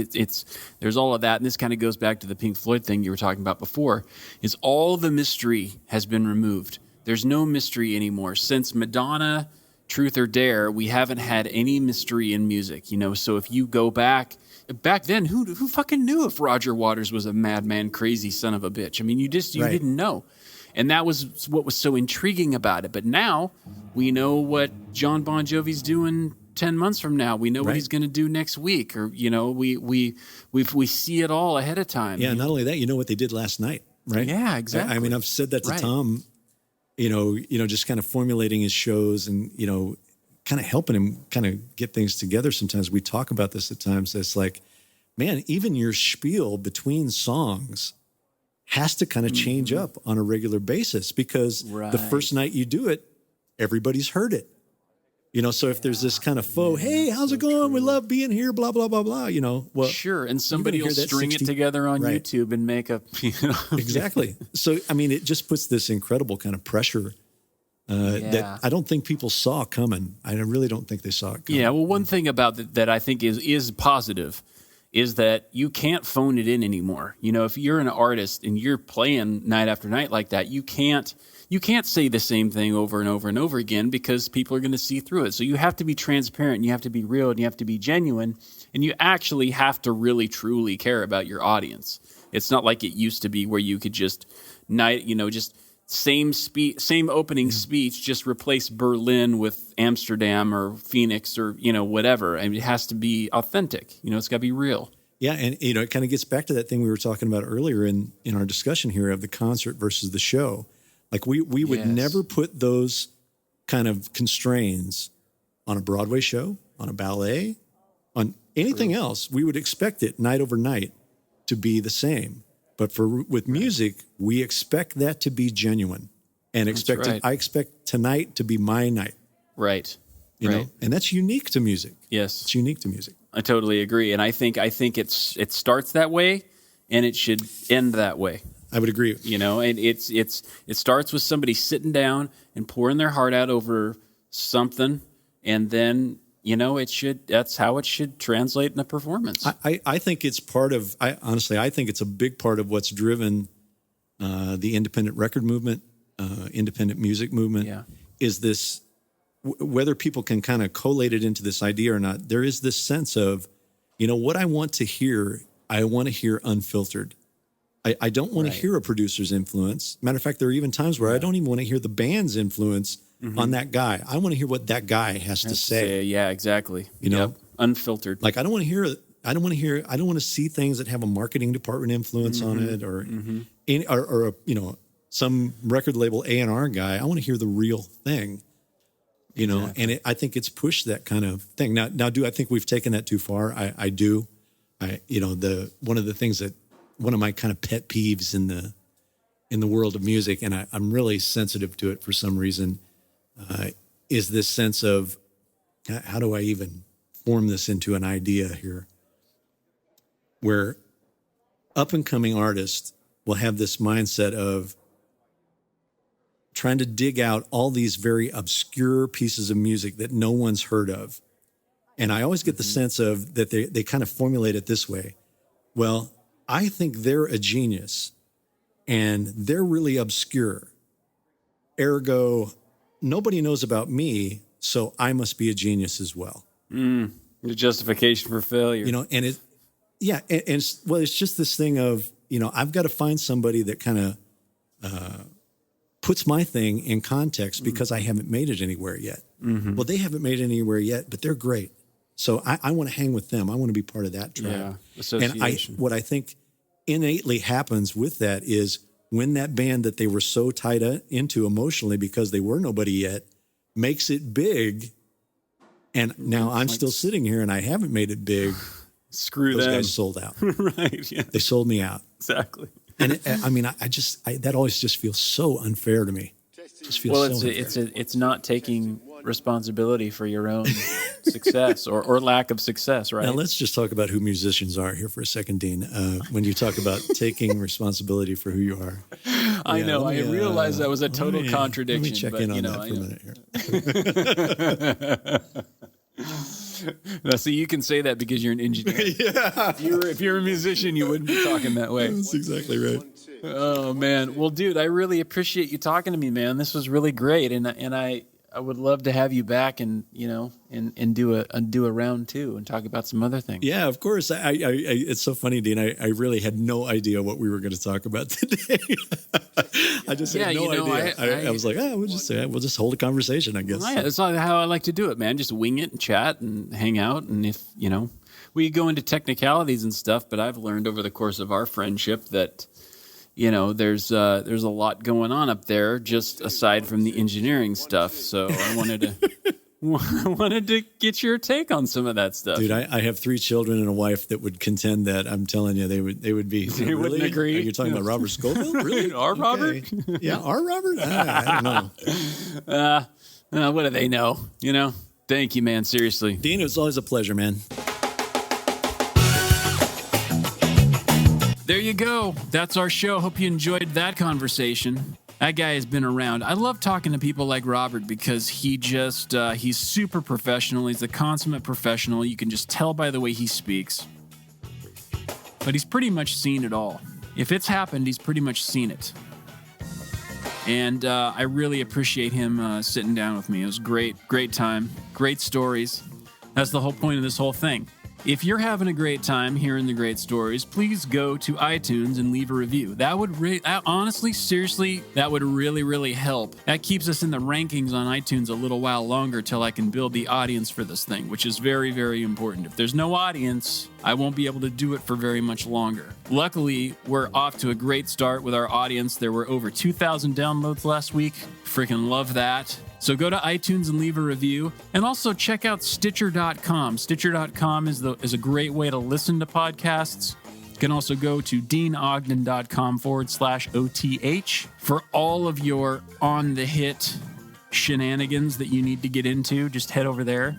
there's all of that, and this kind of goes back to the Pink Floyd thing you were talking about before, is all the mystery has been removed. There's no mystery anymore. Since Madonna, Truth or Dare, we haven't had any mystery in music, so if you go back then, who fucking knew if Roger Waters was a madman, crazy son of a bitch? I mean, you didn't know. And that was what was so intriguing about it. But now we know what John Bon Jovi's doing 10 months from now. We know what he's going to do next week, or we see it all ahead of time. Yeah, not only that, you know what they did last night, right? Yeah, exactly. I mean, I've said that to Tom, just kind of formulating his shows and, kind of helping him kind of get things together. Sometimes we talk about this at times. It's like, man, even your spiel between songs has to kind of change up on a regular basis, because the first night you do it, everybody's heard it. So if there's this kind of faux, hey, how's it going? We love being here, blah, blah, blah, blah, well. Sure, and somebody will string it together on YouTube and make a, Exactly. So, I mean, it just puts this incredible kind of pressure that I don't think people saw coming. I really don't think they saw it coming. Yeah, well, one thing about that I think is positive is that you can't phone it in anymore. If you're an artist and you're playing night after night like that, you can't say the same thing over and over and over again, because people are going to see through it. So you have to be transparent, and you have to be real, and you have to be genuine, and you actually have to really truly care about your audience. It's not like it used to be where you could just same opening speech, just replace Berlin with Amsterdam or Phoenix or whatever. I mean, it has to be authentic. It's got to be real. Yeah, and it kind of gets back to that thing we were talking about earlier in our discussion here of the concert versus the show. Like we would never put those kind of constraints on a Broadway show, on a ballet, on Anything else, we would expect it night over night to be the same. But with music, we expect that to be genuine, and I expect tonight to be my night. Right. You know, and that's unique to music. Yes, it's unique to music. I totally agree, and I think it starts that way, and it should end that way. I would agree. You know, and it starts with somebody sitting down and pouring their heart out over something, and then, you know, that's how it should translate in a performance. I think it's I think it's a big part of what's driven the independent record movement, independent music movement. Yeah. Is this, whether people can kind of collate it into this idea or not, there is this sense of, you know, what I want to hear unfiltered. I don't want to hear a producer's influence. Matter of fact, there are even times where I don't even want to hear the band's influence on that guy. I want to hear what that guy has to say. Yeah, exactly. You know, unfiltered. Like I don't want to see things that have a marketing department influence on it, or you know, some record label A&R guy. I want to hear the real thing. You know, and I think it's pushed that kind of thing. Now, do I think we've taken that too far? I do. You know, one of my kind of pet peeves in the world of music, and I'm really sensitive to it for some reason, is this sense of, how do I even form this into an idea here, where up and coming artists will have this mindset of trying to dig out all these very obscure pieces of music that no one's heard of. And I always get the sense of that they kind of formulate it this way. Well, I think they're a genius and they're really obscure. Ergo, nobody knows about me, so I must be a genius as well. The justification for failure. You know, and it's just this thing of, you know, I've got to find somebody that kind of puts my thing in context because I haven't made it anywhere yet. Well, they haven't made it anywhere yet, but they're great. So I want to hang with them. I want to be part of that tribe. Yeah, association. And what I think innately happens with that is when that band that they were so tied into emotionally because they were nobody yet makes it big, and now I'm still sitting here and I haven't made it big. Screw those them. guys sold out. Right. Yeah. They sold me out. Exactly. And I mean, that always just feels so unfair to me. Just feels so unfair. It's not taking responsibility for your own success or lack of success, right? Now let's just talk about who musicians are here for a second, Deane. When you talk about taking responsibility for who you are, I know. I realized that was a total contradiction. Let me check in on that for a minute here. Now, see, you can say that because you're an engineer. Yeah. If you're a musician, you wouldn't be talking that way. That's exactly right. Oh man. Well, dude, I really appreciate you talking to me, man. This was really great, and I would love to have you back and, you know, and do a round two and talk about some other things. Yeah, of course. It's so funny, Deane. I really had no idea what we were going to talk about today. I just had no idea. I was like, we'll just hold a conversation, I guess. Well, yeah, that's how I like to do it, man. Just wing it and chat and hang out. And if, you know, we go into technicalities and stuff, but I've learned over the course of our friendship that, you know, there's a lot going on up there just aside from the engineering stuff. So I wanted to get your take on some of that stuff. Dude, I have 3 children and a wife that would contend that. I'm telling you, they would be. They wouldn't agree. You're talking about Robert Scovill? Really? Our Robert? Yeah, our Robert? I don't know. What do they know? You know? Thank you, man. Seriously. Deane, it's always a pleasure, man. There you go. That's our show. Hope you enjoyed that conversation. That guy has been around. I love talking to people like Robert because he's super professional. He's a consummate professional. You can just tell by the way he speaks. But he's pretty much seen it all. If it's happened, he's pretty much seen it. And I really appreciate him sitting down with me. It was great time, great stories. That's the whole point of this whole thing. If you're having a great time hearing the great stories, please go to iTunes and leave a review. That would honestly, seriously, that would really, really help. That keeps us in the rankings on iTunes a little while longer till I can build the audience for this thing, which is very, very important. If there's no audience, I won't be able to do it for very much longer. Luckily, we're off to a great start with our audience. There were over 2,000 downloads last week. Freaking love that. So go to iTunes and leave a review, and also check out Stitcher.com. Stitcher.com is a great way to listen to podcasts. You can also go to DeaneOgden.com/OTH for all of your on the hit shenanigans that you need to get into. Just head over there.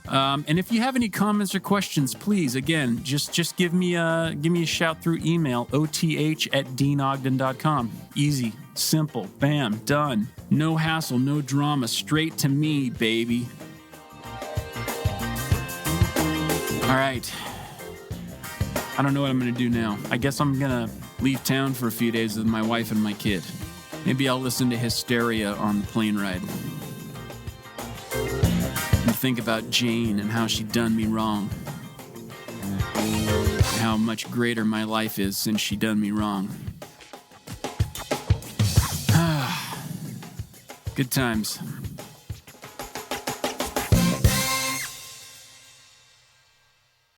And if you have any comments or questions, please, again, just give me a shout through email, oth@DeaneOgden.com. Easy, simple, bam, done. No hassle, no drama, straight to me, baby. All right. I don't know what I'm going to do now. I guess I'm going to leave town for a few days with my wife and my kid. Maybe I'll listen to Hysteria on the plane ride. And think about Jane and how she done me wrong. How much greater my life is since she done me wrong. Good times.